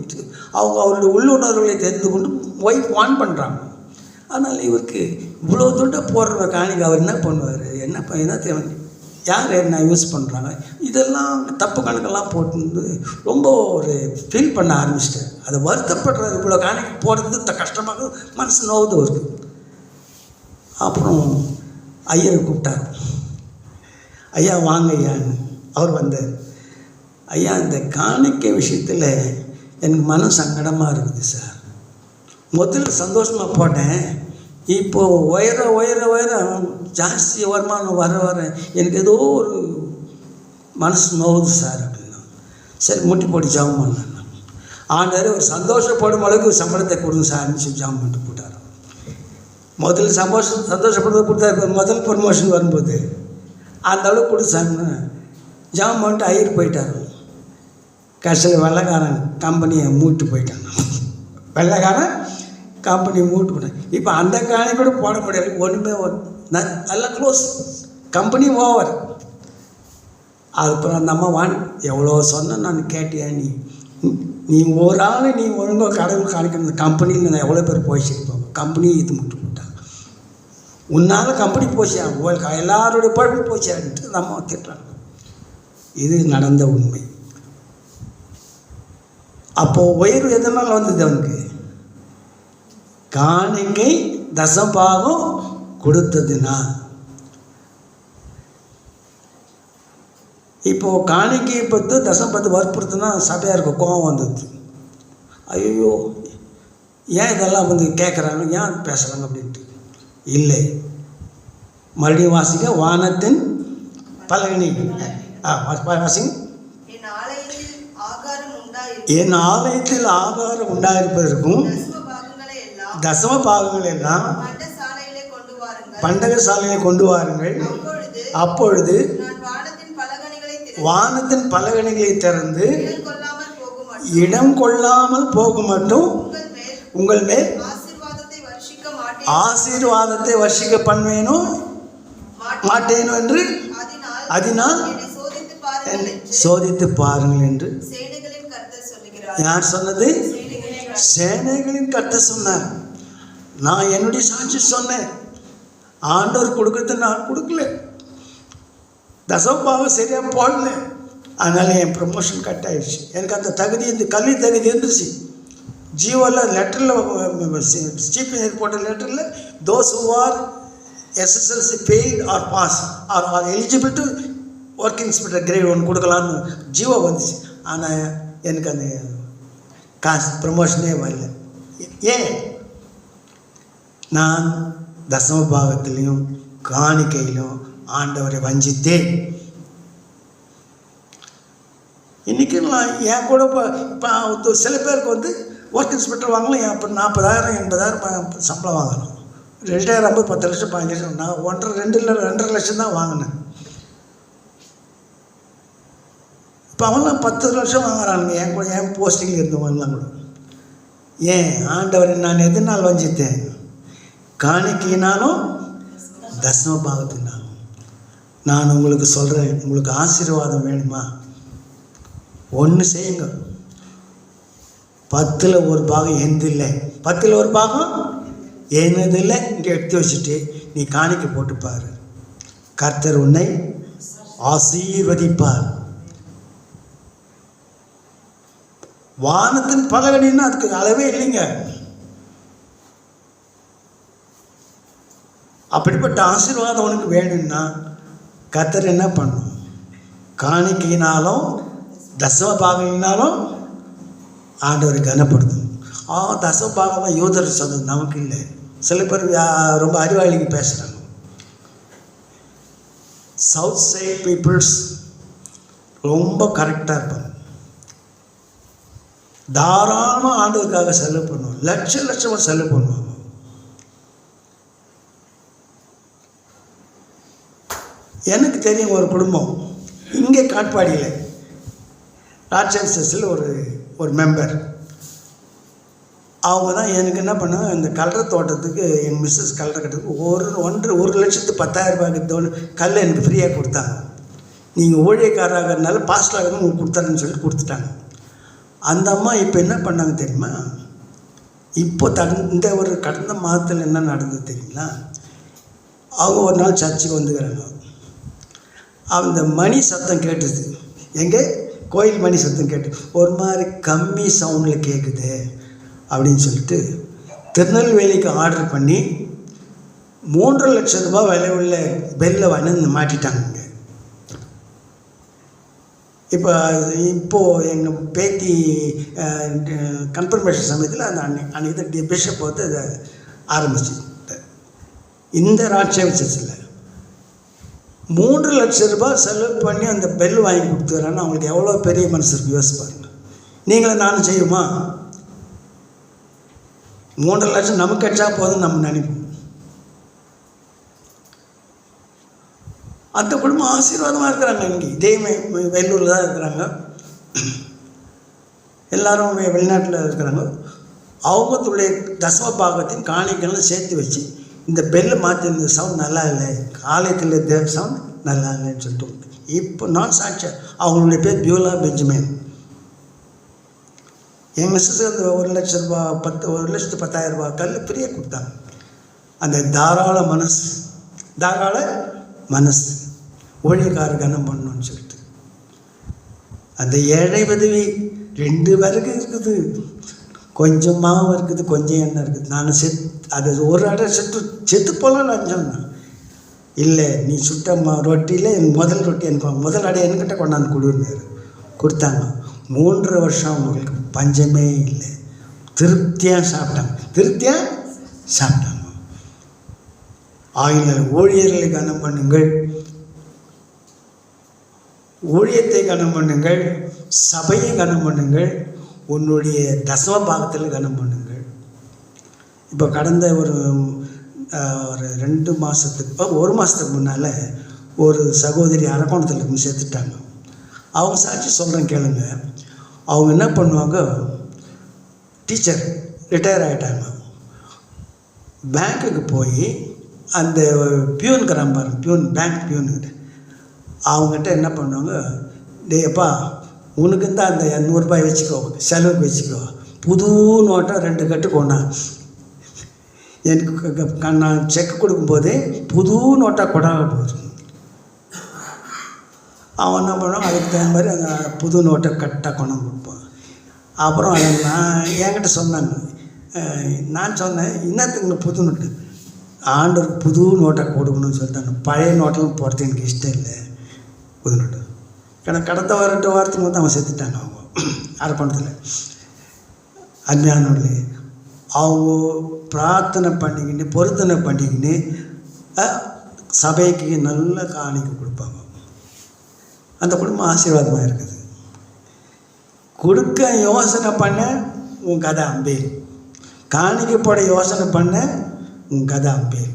அவங்க அவருடைய உள்ளுணர்வுகளை தெரிந்து கொண்டு ஒய்ஃப் வான் பண்ணுறாங்க. அதனால் இவருக்கு இவ்வளோ துட்டை போடுற காணிக்கை அவர் என்ன பண்ணுவார், என்ன தேவை, யார் என்ன யூஸ் பண்ணுறாங்க, இதெல்லாம் தப்பு கணக்கெல்லாம் போட்டு ரொம்ப ஒரு ஃபீல் பண்ண ஆரம்பிச்சிட்டேன். அதை வருத்தப்படுறாரு, இவ்வளோ காணிக்கை போடுறது கஷ்டமாக மனசு நோவுது அவருக்கு. அப்புறம் ஐயரை கூப்பிட்டார். ஐயா வாங்க ஐயான்னு. அவர் வந்தார். ஐயா இந்த காணிக்கை விஷயத்தில் எனக்கு மன சங்கடமாக இருக்குது சார். முதல்ல சந்தோஷமாக போட்டேன், இப்போது உயர ஜாஸ்தி வருமானம் வர எனக்கு ஏதோ ஒரு மனசு நோவுது சார் அப்படின்னா. சரி முட்டி போட்டு ஜாம் பண்ணேன். ஆண்டவர் ஒரு சந்தோஷப்படும் அளவுக்கு சம்பளத்தை கொடுங்க சார்னு சொல்லி ஜாம் பண்ணிட்டு போட்டார். முதல்ல சந்தோஷப்படுறது கொடுத்தாரு. முதல் ப்ரமோஷன் வரும்போது அந்த அளவுக்கு கொடுத்தாங்க. ஜாம் பண்ணிட்டு ஐயர் போயிட்டார். கடைசியில் வெள்ளைக்காரன் கம்பெனியை மூட்டு போயிட்டாங்க. வெள்ளைக்காரன் கம்பெனியை மூட்டு போட்டாங்க. இப்போ அந்த காணி கூட போட முடியாது, ஒன்றுமே எல்லாம் க்ளோஸ், கம்பெனி ஓவர். அதுக்கப்புறம் அந்த அம்மா எவ்வளோ சொன்ன நான் கேட்டியா, நீ ஒரு ஆள் நீ ஒழுங்காக கடவுள் காணிக்கணும், இந்த கம்பெனியில் நான் எவ்வளோ பேர் போயிச்சிருப்பாங்க, கம்பெனியை இது மட்டும் போட்டாங்க, உன்னால் கம்பெனி போச்சா, எல்லாருடைய பழப்பு போச்சான்ட்டு அந்த அம்மா திட்டுறாங்க. இது நடந்த உண்மை. அப்போது உயர்வு எதனால் வந்தது அவனுக்கு, காணிக்கை தசபாகம் கொடுத்ததுனா. இப்போது காணிக்கையை பற்றி தசம்பத்து வற்புறுத்துனா சபையாருக்கு கோபம் வந்தது. ஐயோ ஏன் இதெல்லாம் வந்து கேட்குறாங்க, ஏன் பேசுகிறாங்க அப்படின்ட்டு. இல்லை, மறுபடியும் வாசிக்க, வானத்தின் பலகனி வாசிங்க. என் ஆலயத்தில் ஆகாரம் உண்டாயிருப்பதற்கும் தசம பாகங்கள் எல்லாம் பண்டக சாலையை கொண்டு வாருங்கள். அப்பொழுது வானத்தின் பலகணிகளை திறந்து இடம் கொள்ளாமல் போகும் மட்டும் உங்கள் மேல் ஆசீர்வாதத்தை வர்ஷிக்க பண்ணுவேனோ மாட்டேனோ என்று அதனால் சோதித்து பாருங்கள் என்று யார் சொன்னது? சேனைகளின் கர்த்தர் சொன்னார். நான் என்னுடைய சாட்சி சொன்னேன். ஆண்டவர் கொடுக்கறது நான் கொடுக்கல, தசமபாகம் சரியாக போடல, அதனால் என் ப்ரமோஷன் கட் ஆகிடுச்சு. எனக்கு அந்த தகுதி, இந்த கல்வி தகுதி இருந்துச்சு. ஜியோவில் லெட்டரில் சீஃப் இன்ஜினியர் போட்ட லெட்டரில் those who are SSLC failed or pass are eligible to work inspector grade 1 கொடுக்கலான்னு ஜியோ வந்துச்சு. ஆனால் எனக்கு அந்த காசு ப்ரமோஷனே வரல. ஏன்? நான் தசம பாகத்திலையும் காணிக்கையிலும் ஆண்டவரை வஞ்சித்தேன். இன்றைக்கி நான் என் கூட இப்போ சில பேருக்கு வந்து ஒர்க் இன்ஸ்பெக்டர் வாங்கலாம், இப்போ 40,000 80,000 சம்பளம் வாங்கணும். ரிட்டையர் ஆகும்போது 10 லட்சம் 15 லட்சம். நான் 2.5 லட்சம் தான் வாங்கினேன். இப்போ அவன்லாம் 10 லட்சம் வாங்குறானுங்க என் கூட, என் போஸ்டிங்கில் இருந்தவங்கலாம் கூட. ஏன்? ஆண்டவரை நான் எதனால் வஞ்சித்தேன்? காணிக்கையினாலும் தசம பாகத்தினாலும். நான் உங்களுக்கு சொல்கிறேன், உங்களுக்கு ஆசீர்வாதம் வேணுமா? ஒன்று செய்யுங்க, 10ல் ஒரு பாகம் என்னதில்லை, 10ல் ஒரு பாகம் என்னதில்லை இங்கே எடுத்து வச்சுட்டு நீ காணிக்கை போட்டுப்பார். கர்த்தர் உன்னை ஆசீர்வதிப்பார். வானத்தின் பலகடின்னா அதுக்கு அளவே இல்லைங்க. அப்படிப்பட்ட ஆசீர்வாதம் உனக்கு வேணும்னா கர்த்தர் என்ன பண்ணும்? காணிக்கையினாலும் தசம பாகத்தினாலும் ஆண்டவரை கனப்படுத்தும். தசம பாகம் தான் யூதர் சொன்னது, நமக்கு இல்லை. சில பேர் ரொம்ப அறிவாளிக்கு பேசுகிறாங்க. சவுத் சைட் பீப்புள்ஸ் ரொம்ப கரெக்டாக இருப்பாங்க. தாராளமாக ஆண்டவருக்காக செலவு பண்ணுவாங்க, லட்சமாக செலவு பண்ணுவாங்க. எனக்கு தெரியும் ஒரு குடும்பம் இங்கே காட்பாடியில் ராட்சஸில் ஒரு மெம்பர். அவங்க தான் எனக்கு என்ன பண்ணாங்க, இந்த கல்ற தோட்டத்துக்கு என் மிஸ்ஸஸ் கல்ற கட்டுறதுக்கு 1,10,000 கல் எனக்கு ஃப்ரீயாக கொடுத்தாங்க. நீங்கள் ஊழியக்காரராகிறதுனால பாஸ்டராக உங்களுக்கு கொடுத்தாருன்னு சொல்லி கொடுத்துட்டாங்க. அந்த அம்மா இப்போ என்ன பண்ணாங்க தெரியுமா? இப்போ இந்த கடந்த மாதத்தில் என்ன நடந்தது தெரியுங்களா? அவங்க ஒரு நாள் சர்ச்சுக்கு வந்துக்கிறாங்க. அந்த மணி சத்தம் கேட்டுது, எங்கே கோயில் மணி சத்தம் கேட்டு ஒரு மாதிரி கம்மி சவுண்டில் கேட்குது அப்படின்னு சொல்லிட்டு திருநெல்வேலிக்கு ஆர்டர் பண்ணி 3 லட்சம் ரூபாய் விலை உள்ள பெல்லை வந்து மாட்டிட்டாங்க. இப்போது எங்கள் பேத்தி கன்ஃபர்மேஷன் சமயத்தில் அந்த அன்றைக்கி பிஷப் வந்து அதை ஆரம்பிச்சு. இந்த ராட்சஸில் 3 லட்சம் ரூபாய் செலவு பண்ணி அந்த பெல் வாங்கி கொடுத்துறான்னு அவங்களுக்கு எவ்வளோ பெரிய மனசு இருக்கு யோசிப்பாருங்க. நீங்களும் நானும் செய்யுமா? 3 லட்சம் நமக்கு கிடைச்சா போதும் நம்ம நினைப்போம். அந்த குடும்பம் ஆசீர்வாதமாக இருக்கிறாங்க. இன்றைக்கி இதே வெள்ளூரில் தான் இருக்கிறாங்க. எல்லோரும் வெளிநாட்டில் இருக்கிறாங்க. அவங்களுடைய தசம பாகத்தையும் காணிக்கைகளும் சேர்த்து வச்சு இந்த பெல்லை மாற்றிருந்த சவுண்ட் நல்லா இல்லை, காலையில் தேவ சவுண்ட் நல்லா இல்லைன்னு சொல்லிட்டு இப்போ நான் சாட்சியம். அவங்களுடைய பேர் பியூலா பெஞ்சமின். எங்கள் மிஸ்ஸஸ் அந்த 1 லட்சம் ரூபாய் 1,10,000 ரூபாய் கல் ஃப்ரீயாக கொடுத்தாங்க. அந்த தாராள மனசு ஊழியக்கார கனம் பண்ணணும்னு சொல்லிட்டு. அந்த ஏழை பதவி 2 பேருக்கு இருக்குது, கொஞ்சம் மாவு இருக்குது, கொஞ்சம் எண்ணெய் இருக்குது. நான் அது ஒரு அடை செத்து போகலாம் லஞ்சம் தான் இல்லை. நீ சுட்ட ரொட்டியில் எனக்கு முதல் ரொட்டி எனக்கு முதல் அடை என்கிட்ட கொண்டாந்து கொடுன்னாரு. கொடுத்தாங்க. 3 வருஷம் அவங்களுக்கு பஞ்சமே இல்லை, திருப்தியாக சாப்பிட்டாங்க. ஆகினால் ஊழியர்களை கனம் பண்ணுங்கள், ஊழியத்தை கனம் பண்ணுங்கள், சபையை கனம் பண்ணுங்கள், உன்னுடைய தசம பாகத்தில் கனம் பண்ணுங்கள். இப்போ கடந்த ஒரு 2 மாதத்துக்கு 1 மாதத்துக்கு முன்னால் ஒரு சகோதரி அரக்கோணத்தில் சேர்த்துட்டாங்க. அவங்க சாட்சி சொல்கிறேன் கேளுங்க. அவங்க என்ன பண்ணுவாங்க, டீச்சர் ரிட்டையர் ஆகிட்டாங்க. பேங்க்குக்கு போய் அந்த பியூனுக்கு பேங்க் பியூனுக்கிட்ட அவங்ககிட்ட என்ன பண்ணுவாங்க, டேப்பா உனக்கு தான் அந்த 100 ரூபாய் வச்சுக்கோ, செலவுக்கு வச்சுக்கோ, புது நோட்டை 2 கட்டு கொண்டா. எனக்கு நான் செக் கொடுக்கும்போதே புது நோட்டாக கொண்டாட போகுது. அவன் என்ன பண்ணுவான், அதுக்கு தகுந்த மாதிரி அந்த புது நோட்டை கரெக்டாக கொண்டாந்து கொடுப்பான். அப்புறம் அதை நான் என்கிட்ட சொன்னாங்க. நான் சொன்னேன், இன்னத்துக்கு புது நோட்டு, ஆண்டவருக்கு புது நோட்டை கொடுக்கணும்னு சொல்லிட்டாங்க. பழைய நோட்டெல்லாம் போடுறது எனக்கு இஷ்டம் இல்லை, புது நோட்டு. ஏன்னா கடந்த 2 வாரத்துக்கு வந்து அவன் செத்துட்டாங்க. அவங்க அரப்பணத்தில் அஞ்ஞானோட அவங்க பிரார்த்தனை பண்ணிக்கின்னு பொருத்தனை பண்ணிக்கின்னு சபைக்கு நல்ல காணிக்கை கொடுப்பாங்க. அந்த குடும்பம் ஆசீர்வாதமாக இருக்குது. கொடுக்க யோசனை பண்ண உன் கதை அம்பேல், காணிக்கை போட யோசனை பண்ண உன் கதை அம்பேல்.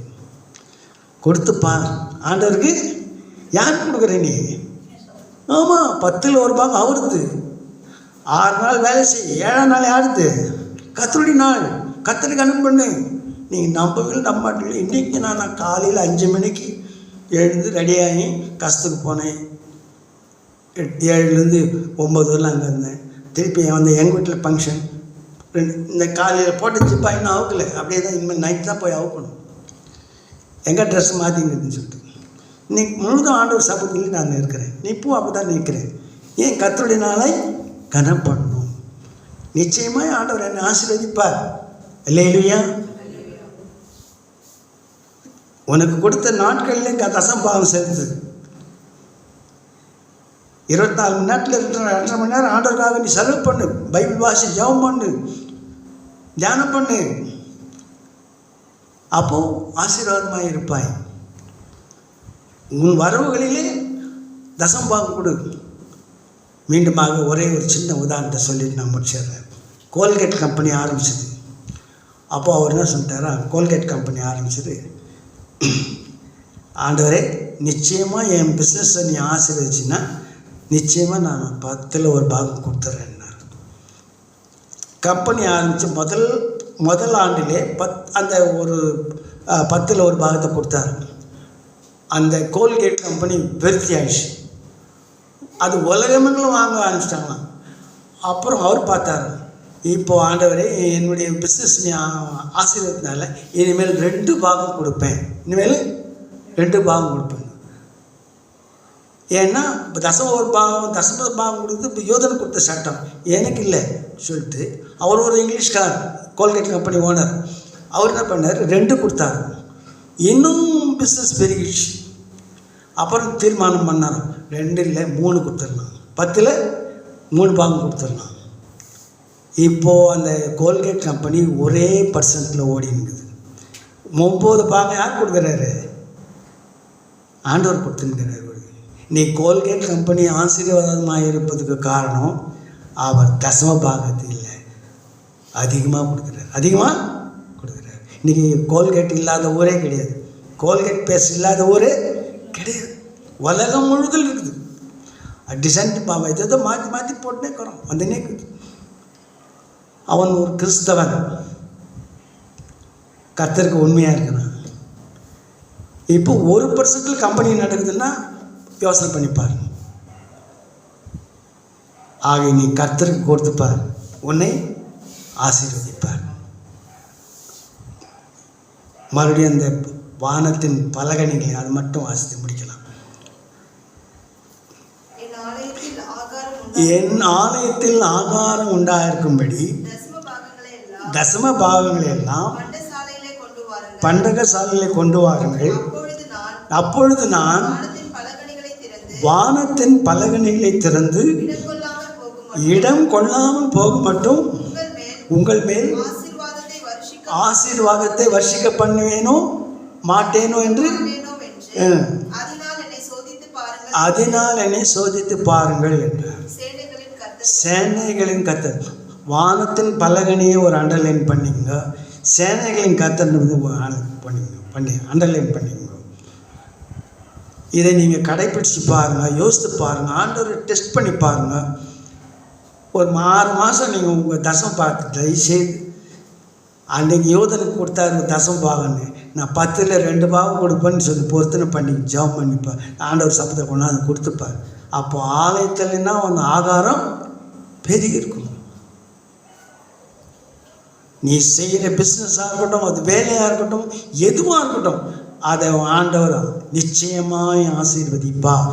கொடுத்துப்பார் ஆண்டவருக்கு. யார் கொடுக்குற நீ? ஆமாம், 10ல் ஒரு பாகம் அவருது. 6 நாள் வேலை செய், 7ஆம் நாள் யாருது? கர்த்தருடைய நாள். கர்த்தருக்கு அனுப்பு பண்ணு. நீங்கள் நம்பவில்லை நம்ப மாட்டீங்க. இன்றைக்கி நான் காலையில் 5 மணிக்கு எழுந்து ரெடியாகி கஷ்டத்துக்கு போனேன். 7லேருந்து 9 வரலாம் அங்கே இருந்தேன். திருப்பி வந்து எங்கள் வீட்டில் ஃபங்க்ஷன். இந்த காலையில் போட்டு ஜிப்பா இன்னும் அவுக்கலை, அப்படியே தான் இனிமேல் நைட் தான் போய் அவுக்கணும். எங்கே ட்ரெஸ் மாற்றிங்கிறதுன்னு சொல்லிட்டு இன்னைக்கு முழுதும் ஆண்டவர் சமூகத்தில் நான் இருக்கிறேன். நீ இப்போ அப்போ தான் நிற்கிறேன். ஏன் கர்த்தருடைய நாளை கனம் பண்ணணும். நிச்சயமாக ஆண்டவர் என்னை ஆசீர்வதிப்பார். அல்லேலூயா. உனக்கு கொடுத்த நாட்கள்லேயும் தசம்பாகம் சேர்த்து 24 மணி நேரத்தில் 2.5 மணி நேரம் ஆண்டவருக்காக நீ செலவு பண்ணு. பைபிள் வாசி, ஜெபம் பண்ணு, தியானம் பண்ணு. அப்போ ஆசீர்வாதமாக இருப்பாய். உன் வரவுகளிலே தசம்பாகம் கொடு. மீண்டுமாக ஒரே ஒரு சின்ன உதாரணத்தை சொல்லிட்டு நான் முடிச்சிடுறேன். கோல்கேட் கம்பெனி ஆரம்பிச்சது. அப்போ அவர் என்ன சொல்லிட்டாரா, கோல்கேட் கம்பெனி ஆரம்பிச்சது, ஆண்டவரே நிச்சயமாக என் பிஸ்னஸை நீ ஆசீர்வதிச்சின்னா நிச்சயமாக நான் 10ல் ஒரு பாகம் கொடுத்துட்றேன்னார். கம்பெனி ஆரம்பித்து முதல் ஆண்டிலே அந்த ஒரு 10ல் ஒரு பாகத்தை கொடுத்தாரு. அந்த கோல்கேட் கம்பெனி விருத்தி ஆயிடுச்சு. அது உலகமெங்கிலும் வாங்க ஆரம்பிச்சிட்டாங்களாம். அப்புறம் அவர் பார்த்தாரு, இப்போது ஆண்டவரே என்னுடைய பிஸ்னஸ் நீ ஆசீர்வதினால இனிமேல் 2 பாகம் கொடுப்பேன். இனிமேல் 2 பாகம் கொடுப்பேன். ஏன்னா இப்போ தசம பாகம் கொடுத்து இப்போ யோதனை கொடுத்த சட்டம் எனக்கு இல்லை சொல்லிட்டு அவர் ஒரு இங்கிலீஷ்கார், கோல்கேட் கம்பெனி ஓனர். அவர் என்ன பண்ணார், 2 கொடுத்தாரு. இன்னும் பிஸ்னஸ் பெருகிடுச்சு. அப்புறம் தீர்மானம் பண்ணார், 2 இல்லை 3 கொடுத்துடலாம், 10ல் 3 பாகம் கொடுத்துடலாம். இப்போது அந்த கோல்கேட் கம்பெனி ஒரே % ஓடினுக்குது. 9 பாகம் யார் கொடுக்குறாரு? ஆண்டவர் கொடுத்துருக்கிறார். நீ கோல்கேட் கம்பெனி ஆசீர்வாதமாக இருப்பதுக்கு காரணம் அவர் தசம பாகத்து இல்லை, அதிகமாக கொடுக்குறார். இன்றைக்கி கோல்கேட் இல்லாத ஊரே கிடையாது. கோல்கேட் பேஸ்ட் இல்லாத ஊரே கிடையாது. உலகம் முழுதில் இருக்குது. டிசைன் பாவம் எதோ மாற்றி போட்டுனே இருக்கிறோம், வந்துனே இருக்குது. அவன் ஒரு கிறிஸ்தவன், கர்த்தருக்கு உண்மையாக இருக்கிறான். இப்போ 1% கம்பெனி நடக்குதுன்னா யோசனை பண்ணிப்பார். ஆக நீ கர்த்தருக்கு கொடுத்துப்பார், உன்னை ஆசீர்வதிப்பார். மறுபடியும் அந்த வானத்தின் பலகணிகளை அது மட்டும் வாசித்து முடிக்கலாம். என் ஆலயத்தில் ஆகாரம் உண்டாயிருக்கும்படி தசம பாகங்களை எல்லாம் பண்டகசாலையிலே கொண்டு வாருங்கள். அப்பொழுது நான் வானத்தின் பலகணிகளை திறந்து இடம் கொள்ளாமல் போக மட்டும் உங்கள் மேல் ஆசீர்வாதத்தை வர்ஷிக்க பண்ணுவேனோ மாட்டேனோ என்று அதனால் என்னை சோதித்து பாருங்கள் என்றார். சேனைகளின் கர்த்தர். வானத்தின் பலகணியை ஒரு அண்டர்லைன் பண்ணிங்க, சேனைகளின் கர்த்தர் அண்டர்லைன் பண்ணிங்க. இதை நீங்கள் கடைப்பிடிச்சு பாருங்கள், யோசித்து பாருங்கள், ஆண்டவரை டெஸ்ட் பண்ணி பாருங்கள். ஒரு 6 மாதம் நீங்கள் உங்கள் தசம் பார்த்து தயவுசெய்து அன்றைக்கி யோதனுக்கு கொடுத்தாரு தசம் பாகன்னு, நான் 10ல் 2 பாகம் கொடுப்பேன்னு சொல்லி பொறுத்தனை பண்ணி ஜெபம் பண்ணிப்பேன். ஆண்டவர் சபத்தை கொண்டாந்து கொடுத்துப்பார். அப்போ ஆலயத்தில்னா அந்த ஆகாரம் பெருகி இருக்கும். நீ செய்கிற பிஸ்னஸாக இருக்கட்டும், அது வேலையாக இருக்கட்டும், எதுவாக இருக்கட்டும், அதை ஆண்டவர் நிச்சயமாய் ஆசீர்வதிப்பார்.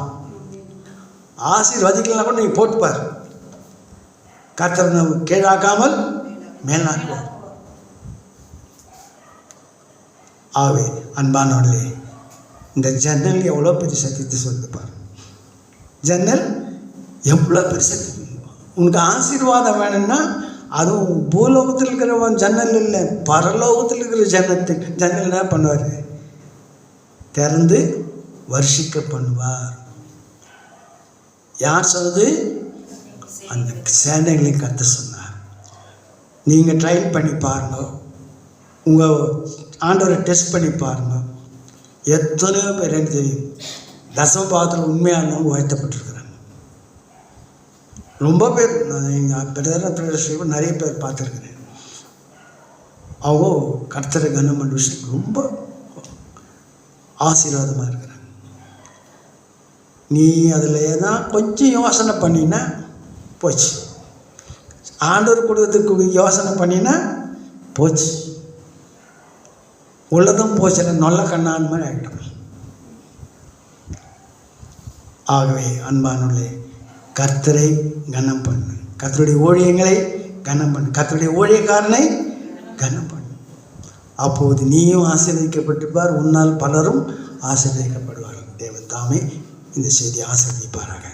ஆசீர்வதிக்கலாம் கூட நீ போட்டுப்பார். கர்த்தர் கீழாக்காமல் மேலாக்குவார். ஆவே அன்பானவர்களே, இந்த ஜன்னல் எவ்வளோ பெரிய சத்தியத்தை சொல்லுப்பார். ஜன்னல் எவ்வளோ பெரிய சத்தியம். உனக்கு ஆசீர்வாதம் வேணும்னா அதுவும் பூலோகத்தில் இருக்கிற ஜன்னல் இல்லை, பரலோகத்தில் இருக்கிற ஜன்னல் என்ன பண்ணுவார், திறந்து வர்ஷிக்க பண்ணுவார். யார் சொன்னது? அந்த சேனைகளை கர்த்தர் சொன்னார். நீங்கள் ட்ரை பண்ணி பாருங்கள், உங்கள் ஆண்டவரை டெஸ்ட் பண்ணி பாருங்கள். எத்தனையோ பேர் எனக்கு தெரியும் தசமபாகத்தில் உண்மையானவங்க உயர்த்தப்பட்டிருக்கிறாங்க. ரொம்ப பேர், நான் எங்கள் பிரதர் நிறைய பேர் பார்த்துருக்கிறேன். அவங்க கர்த்தரை கனம் பண்ண விஷயம் ரொம்ப ஆசீர்வாதமாக இருக்கிறாங்க. நீ அதில் தான் கொஞ்சம் யோசனை பண்ணினா போச்சு. ஆண்டவர் கொடுத்ததுக்கு யோசனை பண்ணினா போச்சு. உள்ளதும் போச்சுல நல்ல கண்ணான் மாதிரி ஆகிட்டோம். ஆகவே அன்பானுள்ளே, கர்த்தரை கனம் பண்ணு, கர்த்தருடைய ஊழியங்களை கனம் பண்ணு, கர்த்தருடைய ஊழியக்காரனை கனம் பண்ணு. அப்போது நீயும் ஆசீர்வதிக்கப்பட்டிருப்பார், உன்னால் பலரும் ஆசீர்வதிக்கப்படுவார்கள். தேவன் தாமே இந்த செய்தியை ஆசீர்வதிப்பாராக.